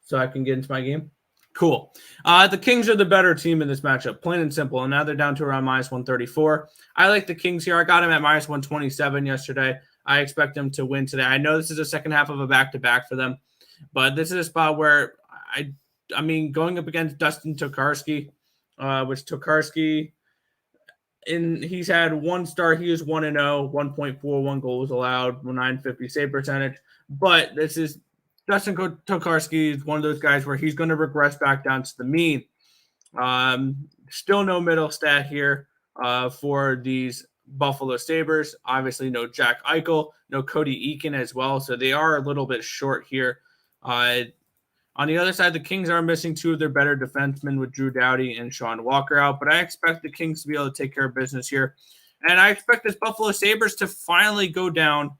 so I can get into my game? Cool. The Kings are the better team in this matchup, plain and simple. And now they're down to around -134. I like the Kings here. I got them at -127 yesterday. I expect them to win today. I know this is the second half of a back-to-back for them, but this is a spot where going up against Dustin Tokarski, which Tokarski, he's had 1 start. He is 1-0, 1.41 goals allowed, 950 save percentage. But this is Dustin Tokarski is one of those guys where he's going to regress back down to the mean. Still no middle stat here for these Buffalo Sabres. Obviously, no Jack Eichel, no Cody Eakin as well. So they are a little bit short here. On the other side, the Kings are missing 2 of their better defensemen with Drew Doughty and Sean Walker out. But I expect the Kings to be able to take care of business here. And I expect this Buffalo Sabres to finally go down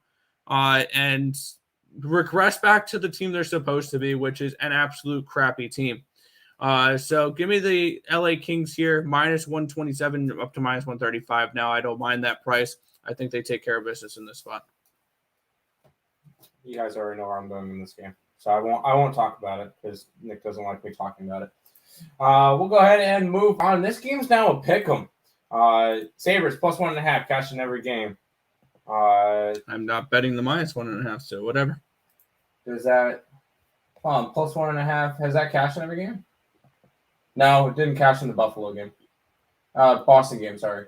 and regress back to the team they're supposed to be, which is an absolute crappy team. So give me the LA Kings here, -127 up to -135. Now I don't mind that price. I think they take care of business in this spot. You guys already know where I'm going in this game, so I won't talk about it because Nick doesn't like me talking about it. We'll go ahead and move on. This game's now a pick'em. Sabres plus 1.5, cash in every game. I'm not betting the -1.5, so whatever. Does that plus 1.5? Has that cashed in every game? No, it didn't cash in the Buffalo game. Boston game, sorry.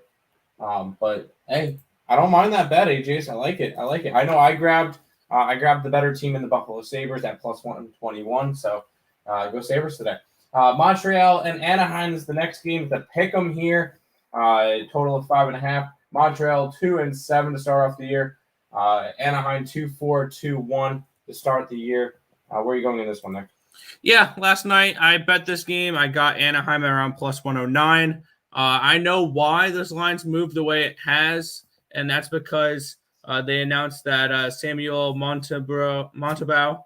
But hey, I don't mind that bet, AJs. I like it. I know I grabbed the better team in the Buffalo Sabres at plus 121. So go Sabres today. Montreal and Anaheim is the next game. The pick'em here. Total of 5.5. Montreal 2-7 to start off the year. Anaheim 2-4, 2-1 to start the year. Where are you going in this one, Nick? Yeah, last night I bet this game. I got Anaheim around plus 109. I know why this line's moved the way it has, and that's because they announced that Samuel Montembeault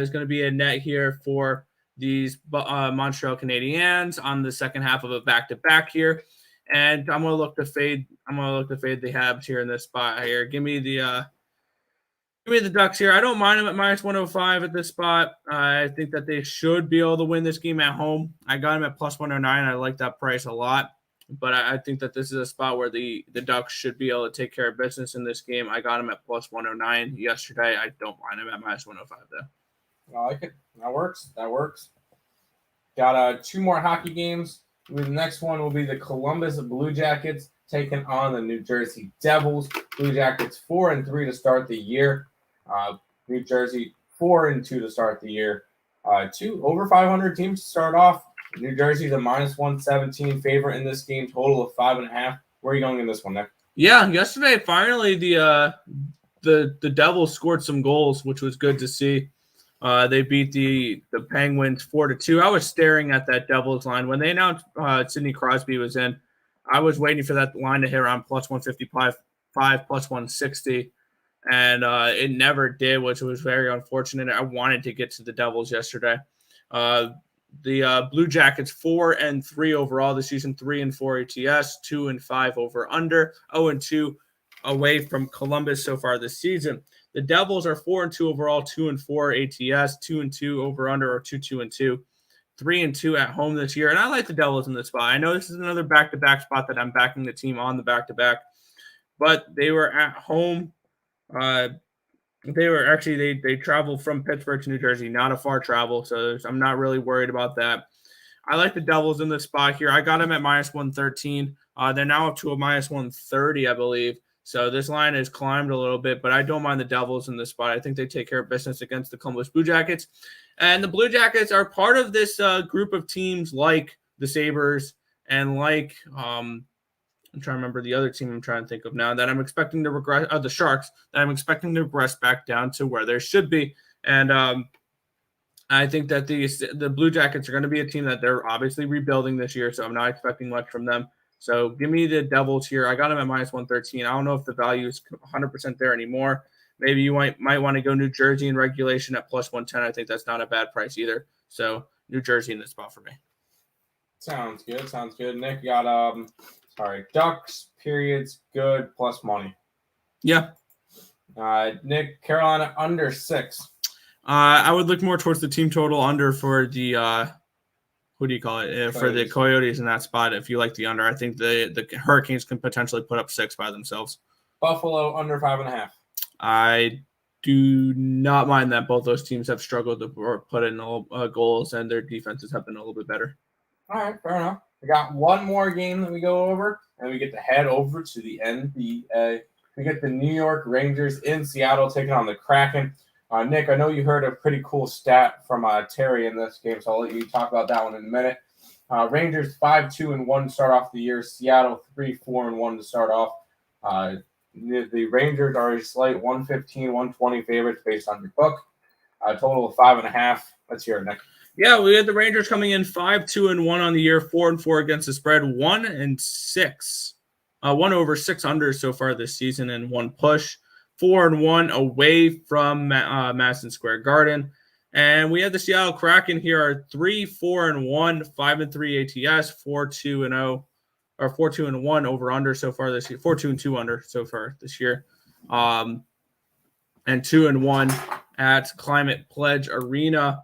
is going to be a net here for these Montreal Canadiens on the second half of a back-to-back here. And I'm going to look to fade. I'm going to look to fade the Habs here in this spot here. Give me the Ducks here. I don't mind them at -105 at this spot. I think that they should be able to win this game at home. I got them at plus 109. I like that price a lot. But I think that this is a spot where the Ducks should be able to take care of business in this game. I got them at plus 109 yesterday. I don't mind them at -105 though. I like it. That works. Got 2 more hockey games. The next one will be the Columbus Blue Jackets taking on the New Jersey Devils. Blue Jackets 4-3 to start the year. New Jersey 4-2 to start the year. 2 over 500 teams to start off. New Jersey's a -117 favorite in this game. Total of 5.5. Where are you going in this one, Nick? Yeah, yesterday finally the Devils scored some goals, which was good to see. They beat the Penguins 4-2. I was staring at that Devils line when they announced Sidney Crosby was in. I was waiting for that line to hit around plus 155, plus 160, and it never did, which was very unfortunate. I wanted to get to the Devils yesterday. The Blue Jackets 4-3 overall this season, 3-4 ATS, 2-5 over under, 0-2 away from Columbus so far this season. The Devils are 4-2 overall, 2-4 ATS, 2-2 over under, or 2-2-2, 3-2 at home this year. And I like the Devils in this spot. I know this is another back-to-back spot that I'm backing the team on the back-to-back, but they were at home. They traveled from Pittsburgh to New Jersey, not a far travel, so I'm not really worried about that. I like the Devils in this spot here. I got them at -113. They're now up to a -130, I believe. So this line has climbed a little bit, but I don't mind the Devils in this spot. I think they take care of business against the Columbus Blue Jackets. And the Blue Jackets are part of this group of teams like the Sabres and like I'm trying to remember the other team I'm trying to think of now that I'm expecting to regress, the Sharks, that I'm expecting to regress back down to where they should be. And I think that the Blue Jackets are going to be a team that they're obviously rebuilding this year, so I'm not expecting much from them. So give me the Devils here. I got them at -113. I don't know if the value is 100% there anymore. Maybe you might want to go New Jersey in regulation at +110. I think that's not a bad price either. So New Jersey in this spot for me. Sounds good. Nick got Ducks, periods, good, plus money. Yeah. Nick, Carolina under 6. I would look more towards the team total under for the for the Coyotes in that spot. If you like the under, I think the Hurricanes can potentially put up 6 by themselves. Buffalo under 5.5. I do not mind that both those teams have struggled to put in goals, and their defenses have been a little bit better. All right, fair enough. We got one more game that we go over, and we get to head over to the NBA. We get the New York Rangers in Seattle taking on the Kraken. Nick, I know you heard a pretty cool stat from Terry in this game, so I'll let you talk about that one in a minute. Rangers 5-2-1 to start off the year. Seattle 3-4-1 to start off. The Rangers are a slight 115-120 favorites based on your book. Total of 5.5. Let's hear it, Nick. Yeah, we had the Rangers coming in 5-2-1 on the year, 4-4 against the spread, 1-6, 1 over 6 unders so far this season, and 1 push, 4-1 away from Madison Square Garden. And we had the Seattle Kraken here are 3-4-1, 5-3 ATS, 4-2-0 or 4-2-1 over under so far this year. 4-2-2 under so far this year. And 2-1 at Climate Pledge Arena.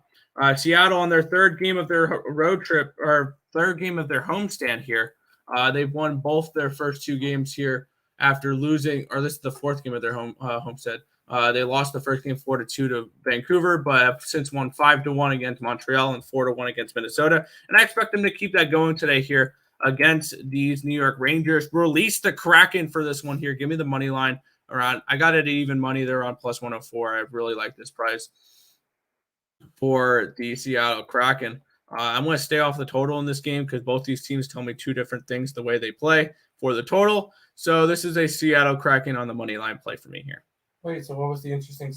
Seattle on their third game of their road trip, or third game of their homestand here. They've won both their first 2 games here after losing, or this is the fourth game of their homestead. They lost the first game 4-2 to Vancouver, but have since won 5-1 against Montreal and 4-1 against Minnesota. And I expect them to keep that going today here against these New York Rangers. Release the Kraken for this one here. Give me the money line around. I got it at even money. They're on plus 104. I really like this price for the Seattle Kraken. I'm going to stay off the total in this game because both these teams tell me 2 different things the way they play for the total. So this is a Seattle Kraken on the money line play for me here. Wait, so what was the interesting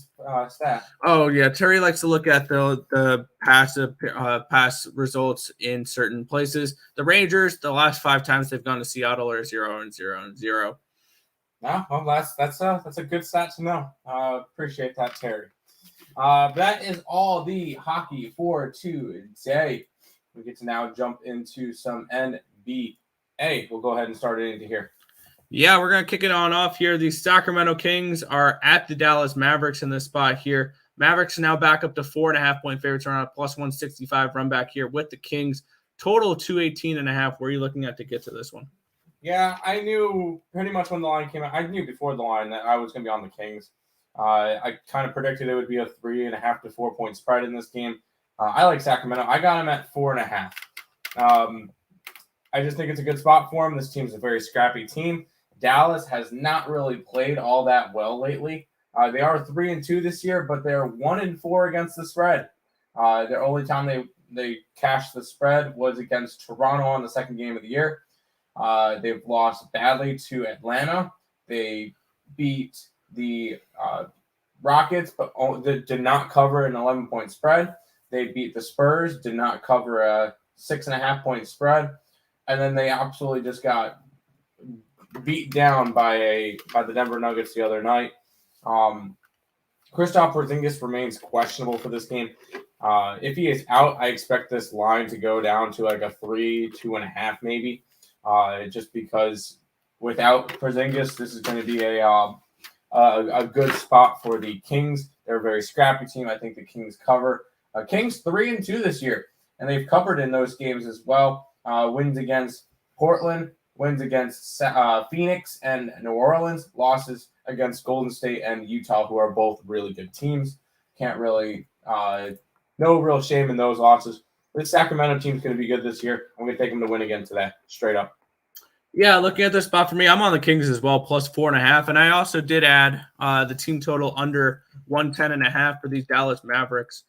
stat? Oh, yeah. Terry likes to look at the pass results in certain places. The Rangers, the last 5 times they've gone to Seattle are 0-0-0. No, well, that's a good stat to know. Appreciate that, Terry. That is all the hockey for today. We get to now jump into some NBA. We'll go ahead and start it into here. Yeah, we're going to kick it on off here. The Sacramento Kings are at the Dallas Mavericks in this spot here. Mavericks now back up to 4.5-point favorites around a plus 165 run back here with the Kings. Total 218.5. Where are you looking at to get to this one? Yeah, I knew pretty much when the line came out. I knew before the line that I was going to be on the Kings. I kind of predicted it would be a 3.5 to 4 point spread in this game. I like Sacramento. I got them at 4.5. I just think it's a good spot for them. This team's a very scrappy team. Dallas has not really played all that well lately. They are 3-2 this year, but they're 1-4 against the spread. Their only time they cashed the spread was against Toronto on the second game of the year. They've lost badly to Atlanta. They beat the Rockets, but did not cover an 11-point spread. They beat the Spurs, did not cover a 6.5-point spread, and then they absolutely just got beat down by the Denver Nuggets the other night. Kristaps Porzingis remains questionable for this game. If he is out, I expect this line to go down to like a 3, 2.5 maybe. Just because without Porzingis, this is going to be a good spot for the Kings. They're a very scrappy team. I think the Kings cover. Kings 3-2 this year, and they've covered in those games as well. Wins against Portland, wins against Phoenix and New Orleans, losses against Golden State and Utah, who are both really good teams. Can't really, no real shame in those losses. This Sacramento team's going to be good this year. I'm going to take them to win again today, straight up. Yeah, looking at this spot for me, I'm on the Kings as well, plus 4.5. And I also did add the team total under 110.5 for these Dallas Mavericks.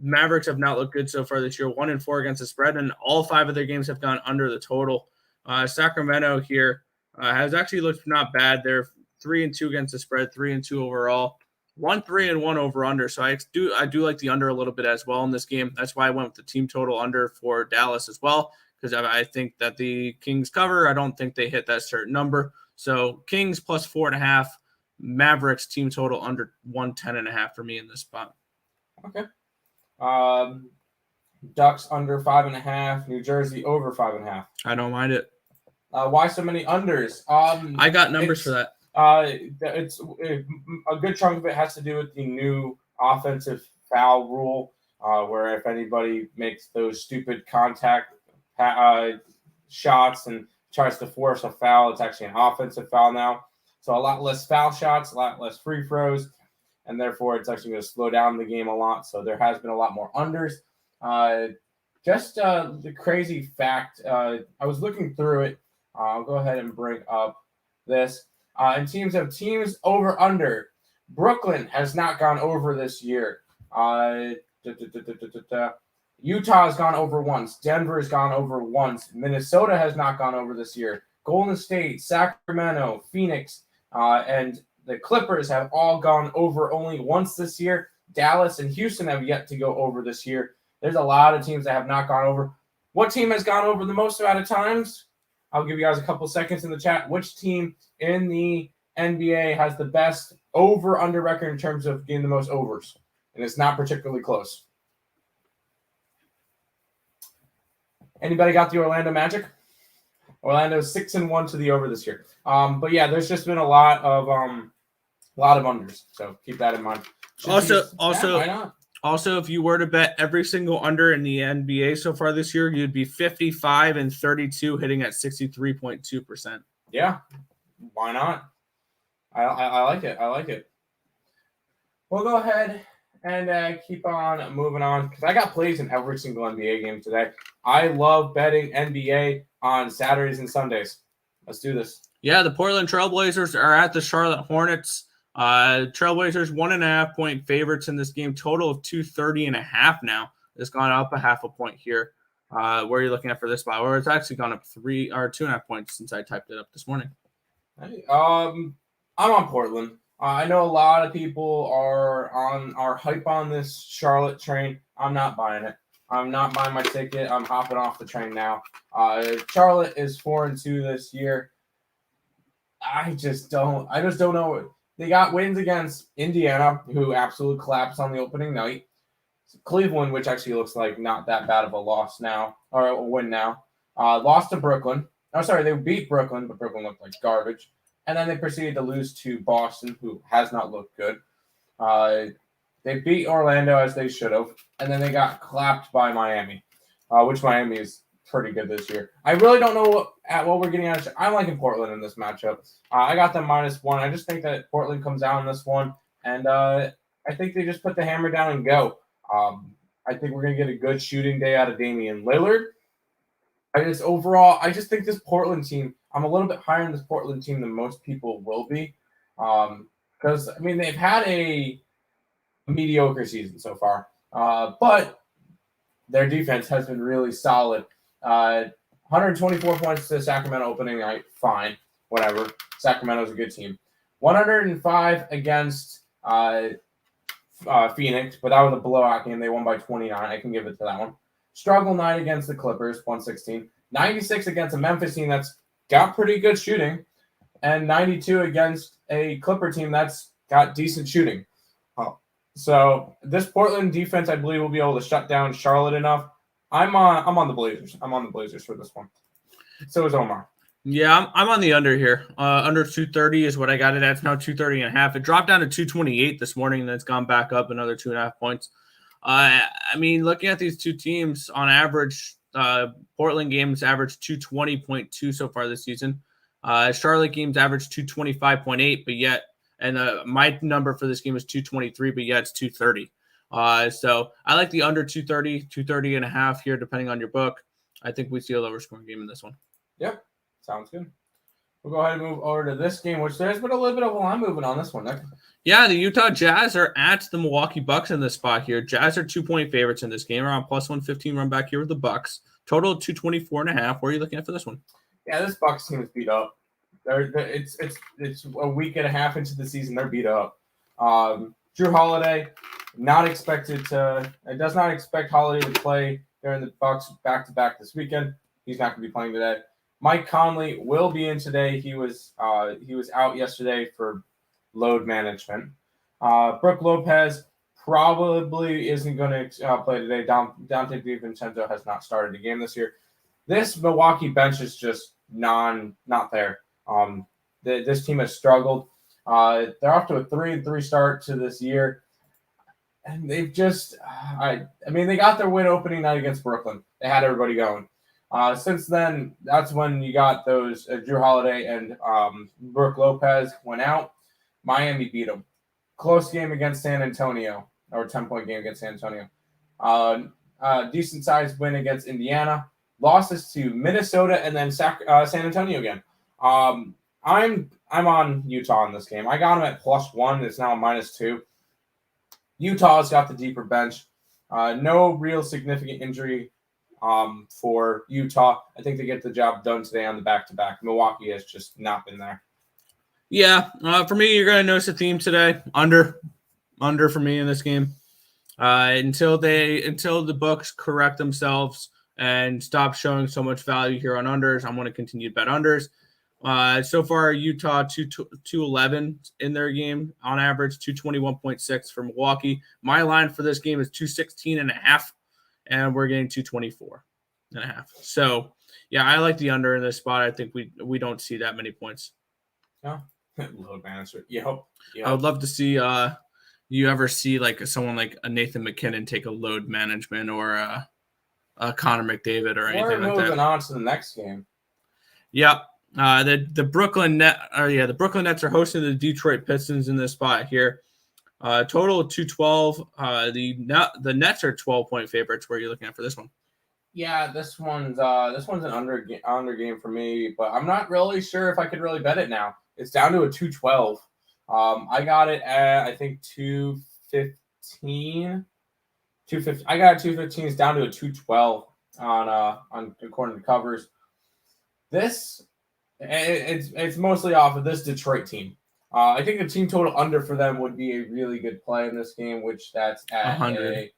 Mavericks have not looked good so far this year, 1-4 against the spread, and all 5 of their games have gone under the total. Sacramento here has actually looked not bad. They're 3-2 against the spread, 3-2 overall, 1-3-1 over under. So I do like the under a little bit as well in this game. That's why I went with the team total under for Dallas as well, because I think that the Kings cover. I don't think they hit that certain number. So Kings plus 4.5, Mavericks team total under 110.5 for me in this spot. Okay. Ducks under 5.5, New Jersey over 5.5. I don't mind it. Why so many unders? I got numbers for that. It's a good chunk of it has to do with the new offensive foul rule, where if anybody makes those stupid contact shots and tries to force a foul, it's actually an offensive foul now. So a lot less foul shots, a lot less free throws, and therefore it's actually going to slow down the game a lot. So there has been a lot more unders. Just the crazy fact, I was looking through it. I'll go ahead and bring up this. In teams over under, Brooklyn has not gone over this year. Utah has gone over once. Denver has gone over once. Minnesota has not gone over this year. Golden State, Sacramento, Phoenix, and the Clippers have all gone over only once this year. Dallas and Houston have yet to go over this year. There's a lot of teams that have not gone over. What team has gone over the most amount of times? I'll give you guys a couple seconds in the chat. Which team in the NBA has the best over-under record in terms of getting the most overs? And it's not particularly close. Anybody got the Orlando Magic? Orlando's 6-1 to the over this year. But yeah, there's just been a lot of unders. So keep that in mind. Why not? Also, if you were to bet every single under in the NBA so far this year, you'd be 55-32, hitting at 63.2%. Yeah, why not? I like it. I like it. We'll go ahead and keep on moving on because I got plays in every single NBA game today. I love betting NBA on Saturdays and Sundays. Let's do this. Yeah, the Portland Trailblazers are at the Charlotte Hornets. Trailblazers 1.5 point favorites in this game, total of 230.5 now. It's gone up a half a point here. Where are you looking at for this spot? Or it's actually gone up 3 or 2.5 points since I typed it up this morning. I'm on Portland. I know a lot of people are hype on this Charlotte train. I'm not buying it. I'm not buying my ticket. I'm hopping off the train now. Charlotte is 4-2 this year. I just don't know. They got wins against Indiana, who absolutely collapsed on the opening night. Cleveland, which actually looks like not that bad of a loss now, or a win now. Lost to Brooklyn. Oh, sorry, they beat Brooklyn, but Brooklyn looked like garbage. And then they proceeded to lose to Boston, who has not looked good. They beat Orlando as they should have. And then they got clapped by Miami, which Miami is pretty good this year. I really don't know what we're getting out of. I'm liking Portland in this matchup. I got them -1. I just think that Portland comes out in this one. And I think they just put the hammer down and go. I think we're going to get a good shooting day out of Damian Lillard. I just think this Portland team, I'm a little bit higher in this Portland team than most people will be. Because, they've had a mediocre season so far. But their defense has been really solid. 124 points to Sacramento opening night. Fine. Whatever. Sacramento's a good team. 105 against Phoenix, but that was a blowout game. They won by 29. I can give it to that one. Struggle night against the Clippers, 116. 96 against a Memphis team that's got pretty good shooting, and 92 against a Clipper team that's got decent shooting. So this Portland defense, I believe, will be able to shut down Charlotte enough. I'm on the Blazers. I'm on the Blazers for this one. So is Omar. Yeah, I'm on the under here. Under 230 is what I got it at. It's now 230.5. It dropped down to 228 this morning, and then it's gone back up another 2.5 points. Looking at these two teams on average, Portland games average 220.2 so far this season. Charlotte games average 225.8, but yet, and my number for this game is 223, but yet it's 230. So I like the under 230.5 here, depending on your book. I think we see a lower scoring game in this one. Yep. Sounds good. We'll go ahead and move over to this game, which there's been a little bit of a line movement on this one. Yeah, the Utah Jazz are at the Milwaukee Bucks in this spot here. Jazz are 2-point favorites in this game. Around +115 run back here with the Bucks. Total 224.5. Where are you looking at for this one? Yeah, this Bucks team is beat up. It's a week and a half into the season. They're beat up. Drew Holiday, does not expect Holiday to play during the Bucks back-to-back this weekend. He's not going to be playing today. Mike Conley will be in today. He was out yesterday for load management. Brook Lopez probably isn't going to play today. Dante DiVincenzo has not started a game this year. This Milwaukee bench is just not there. This team has struggled. They're off to a 3-3 start to this year, and they've just they got their win opening night against Brooklyn. They had everybody going. Since then, that's when you got those Drew Holiday and Brook Lopez went out. Miami beat them. Close game against San Antonio, or 10-point game against San Antonio. Decent-sized win against Indiana. Losses to Minnesota and then San Antonio again. I'm on Utah in this game. I got them at +1. It's now a -2. Utah's got the deeper bench. No real significant injury for Utah. I think they get the job done today on the back-to-back. Milwaukee has just not been there. Yeah, for me, you're going to notice a theme today. Under for me in this game. Until the books correct themselves and stop showing so much value here on unders, I'm going to continue to bet unders. So far, Utah 211 in their game on average, 221.6 for Milwaukee. My line for this game is 216.5, and we're getting 224. 212.5. So, yeah, I like the under in this spot. I think we don't see that many points. No, load management. Yep. I would love to see you ever see like someone like a Nathan McKinnon take a load management or a Connor McDavid or anything like that. We're moving on to the next game. Yep. The Brooklyn the Brooklyn Nets are hosting the Detroit Pistons in this spot here. Total of 212. The Nets are 12-point favorites. Where are you looking at for this one? Yeah, this one's an under game for me, but I'm not really sure if I could really bet it now. It's down to a 212. I got it at I think 215. 250. I got it 215. It's down to a 212 on according to covers. It's mostly off of this Detroit team. I think the team total under for them would be a really good play in this game, which that's at 100.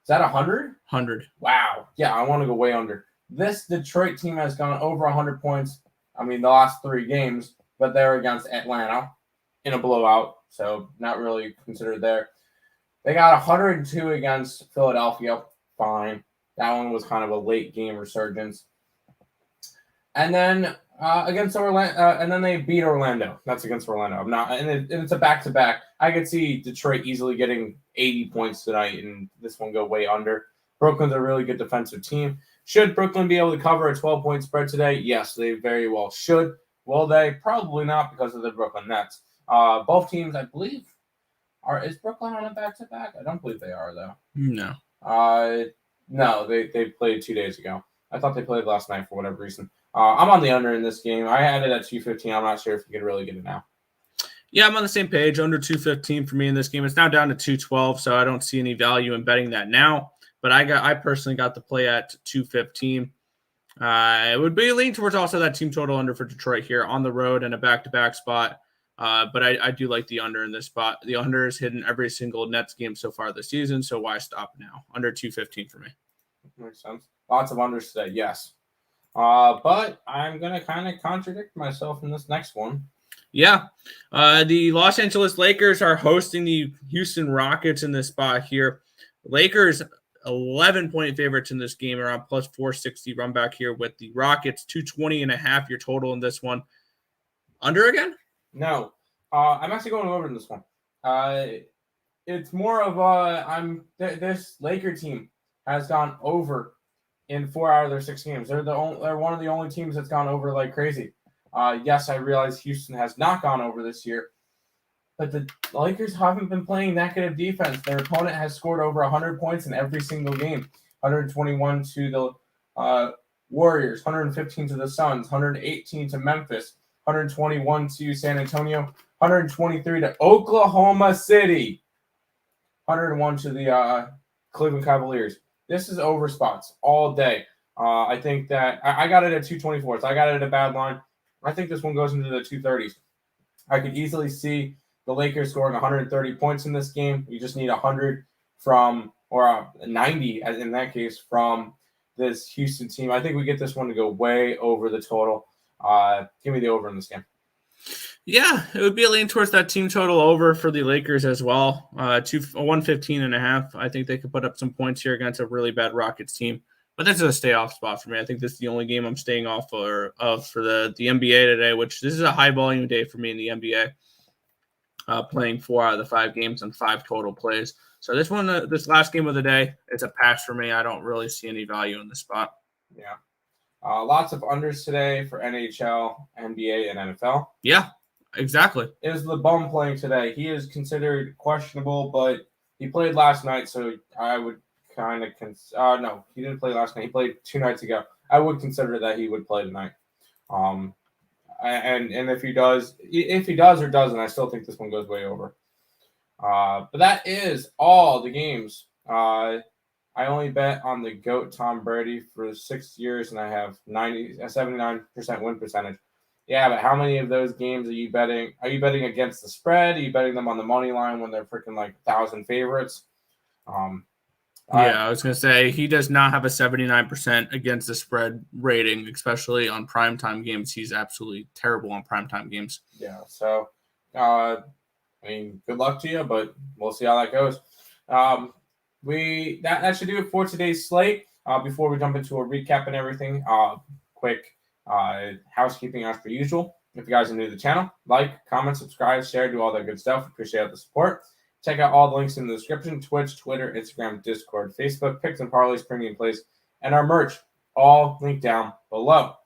Is that 100? 100. Wow. Yeah, I want to go way under. This Detroit team has gone over 100 points. I mean, the last 3 games, but they're against Atlanta in a blowout, so not really considered there. They got 102 against Philadelphia. Fine. That one was kind of a late game resurgence. And then against Orlando, and then they beat Orlando. That's against Orlando. It's a back-to-back. I could see Detroit easily getting 80 points tonight, and this one go way under. Brooklyn's a really good defensive team. Should Brooklyn be able to cover a 12-point spread today? Yes, they very well should. Will they? Probably not because of the Brooklyn Nets. Both teams, I believe, is Brooklyn on a back-to-back? I don't believe they are, though. No. No, they played 2 days ago. I thought they played last night for whatever reason. I'm on the under in this game. I had it at 215. I'm not sure if you could really get it now. Yeah, I'm on the same page. Under 215 for me in this game. It's now down to 212, so I don't see any value in betting that now. But I personally got the play at 215. It would be leaning towards also that team total under for Detroit here on the road and a back-to-back spot. But I do like the under in this spot. The under is hidden every single Nets game so far this season, so why stop now? Under 215 for me. Makes sense. Lots of unders today, yes. But I'm going to kind of contradict myself in this next one. Yeah. The Los Angeles Lakers are hosting the Houston Rockets in this spot here. Lakers 11-point favorites in this game, around plus 460 run back here with the Rockets, 220.5 your total in this one. Under again? No. I'm actually going over in this one. It's more of this Laker team has gone over in 4 out of their 6 games. They're one of the only teams that's gone over like crazy. Yes, I realize Houston has not gone over this year, but the Lakers haven't been playing that good of defense. Their opponent has scored over 100 points in every single game. 121 to the Warriors, 115 to the Suns, 118 to Memphis, 121 to San Antonio, 123 to Oklahoma City, 101 to the Cleveland Cavaliers. This is over spots all day. I think that I got it at 224, so I got it at a bad line. I think this one goes into the 230s. I could easily see the Lakers scoring 130 points in this game. You just need 100 from, or 90 as in that case, from this Houston team. I think we get this one to go way over the total. Give me the over in this game. Yeah, it would be a lean towards that team total over for the Lakers as well. 115.5. I think they could put up some points here against a really bad Rockets team. But this is a stay off spot for me. I think this is the only game I'm staying off for the NBA today, which this is a high volume day for me in the NBA. Playing 4 out of the 5 games and 5 total plays. So this one, this last game of the day, it's a pass for me. I don't really see any value in this spot. Yeah. Lots of unders today for NHL, NBA, and NFL. Yeah, exactly. It was the bum playing today. He is considered questionable, but he played last night, so I would kind of no, he didn't play last night. He played 2 nights ago. I would consider that he would play tonight. And if he does or doesn't, I still think this one goes way over. But that is all the games. I only bet on the GOAT Tom Brady for 6 years, and I have 79% win percentage. Yeah, but how many of those games are you betting? Are you betting against the spread? Are you betting them on the money line when they're freaking like 1,000 favorites? I was going to say he does not have a 79% against the spread rating, especially on primetime games. He's absolutely terrible on primetime games. Yeah, so, I mean, good luck to you, but we'll see how that goes. That should do it for today's slate. before we jump into a recap and everything, quick housekeeping as per usual. If you guys are new to the channel, like, comment, subscribe, share, do all that good stuff. Appreciate the support. Check out all the links in the description: Twitch, Twitter, Instagram, Discord, Facebook, Picks and Parleys, Premium Plays, and our merch. All linked down below.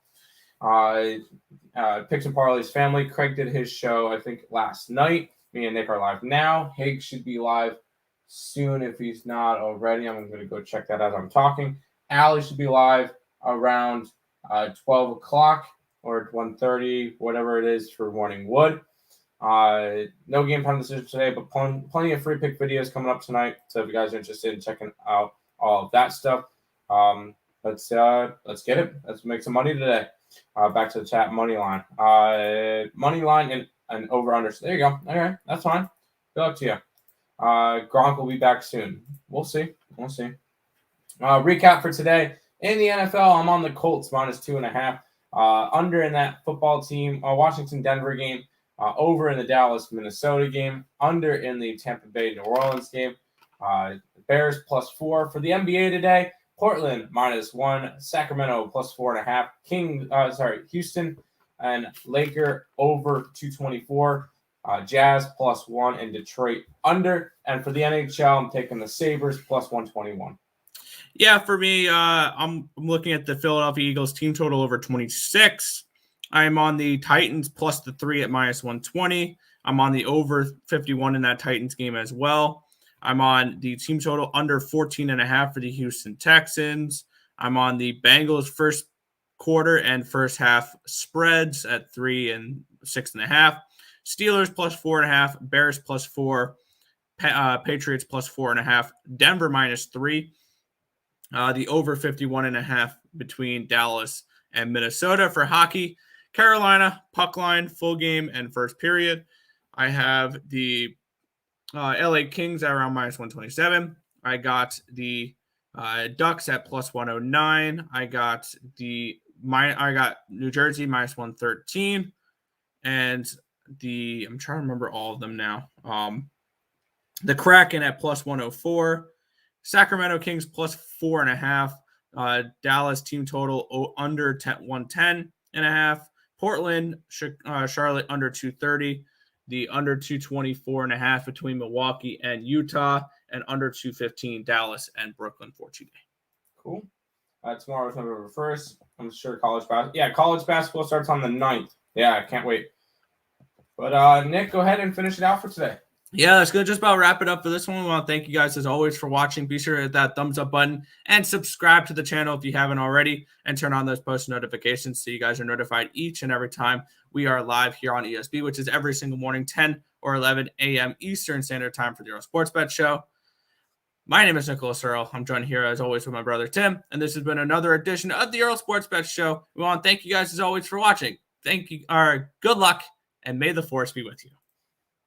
Picks and Parleys family. Craig did his show, I think, last night. Me and Nick are live now. Higgs should be live soon if he's not already. I'm going to go check that out as I'm talking. Allie should be live around 12 o'clock or 1:30, whatever it is for Morning Wood. No game time decisions today, but plenty of free pick videos coming up tonight. So if you guys are interested in checking out all of that stuff, let's get it. Let's make some money today. Back to the chat. Money line and over under. So there you go. Okay, that's fine. Good luck to you. Gronk will be back soon. We'll see. Recap for today in the NFL. I'm on the Colts -2.5. Under in that football team. Washington Denver game. Over in the Dallas Minnesota game. Under in the Tampa Bay New Orleans game. Bears +4 for the NBA today. Portland -1. Sacramento +4.5. Houston and Laker over 224. Jazz +1 and Detroit under. And for the NHL, I'm taking the Sabres +121. Yeah, for me, I'm looking at the Philadelphia Eagles team total over 26. I'm on the Titans +3 at -120. I'm on the over 51 in that Titans game as well. I'm on the team total under 14.5 for the Houston Texans. I'm on the Bengals first quarter and first half spreads at 3 and 6.5. Steelers +4.5. Bears +4. Patriots +4.5. Denver -3. The over 51.5 between Dallas and Minnesota. For hockey, Carolina, puck line, full game, and first period. I have the LA Kings at around -127. I got the Ducks at +109. I got New Jersey -113. And I'm trying to remember all of them now. The Kraken at +104. Sacramento Kings +4.5. Dallas team total under 110.5. Portland, Charlotte under 230. The under 224.5 between Milwaukee and Utah, and under 215 Dallas and Brooklyn for today. Cool. Tomorrow's November 1st. I'm sure college basketball starts on the 9th. Yeah, I can't wait. But Nick, go ahead and finish it out for today. Yeah, that's good. Just about wrap it up for this one. We want to thank you guys as always for watching. Be sure to hit that thumbs up button and subscribe to the channel if you haven't already, and turn on those post notifications so you guys are notified each and every time we are live here on ESB, which is every single morning, 10 or 11 a.m. Eastern Standard Time for the Earle Sports Bet Show. My name is Nicholas Earle. I'm joined here as always with my brother Tim, and this has been another edition of the Earle Sports Bet Show. We want to thank you guys as always for watching. Thank you. Good luck, and may the force be with you.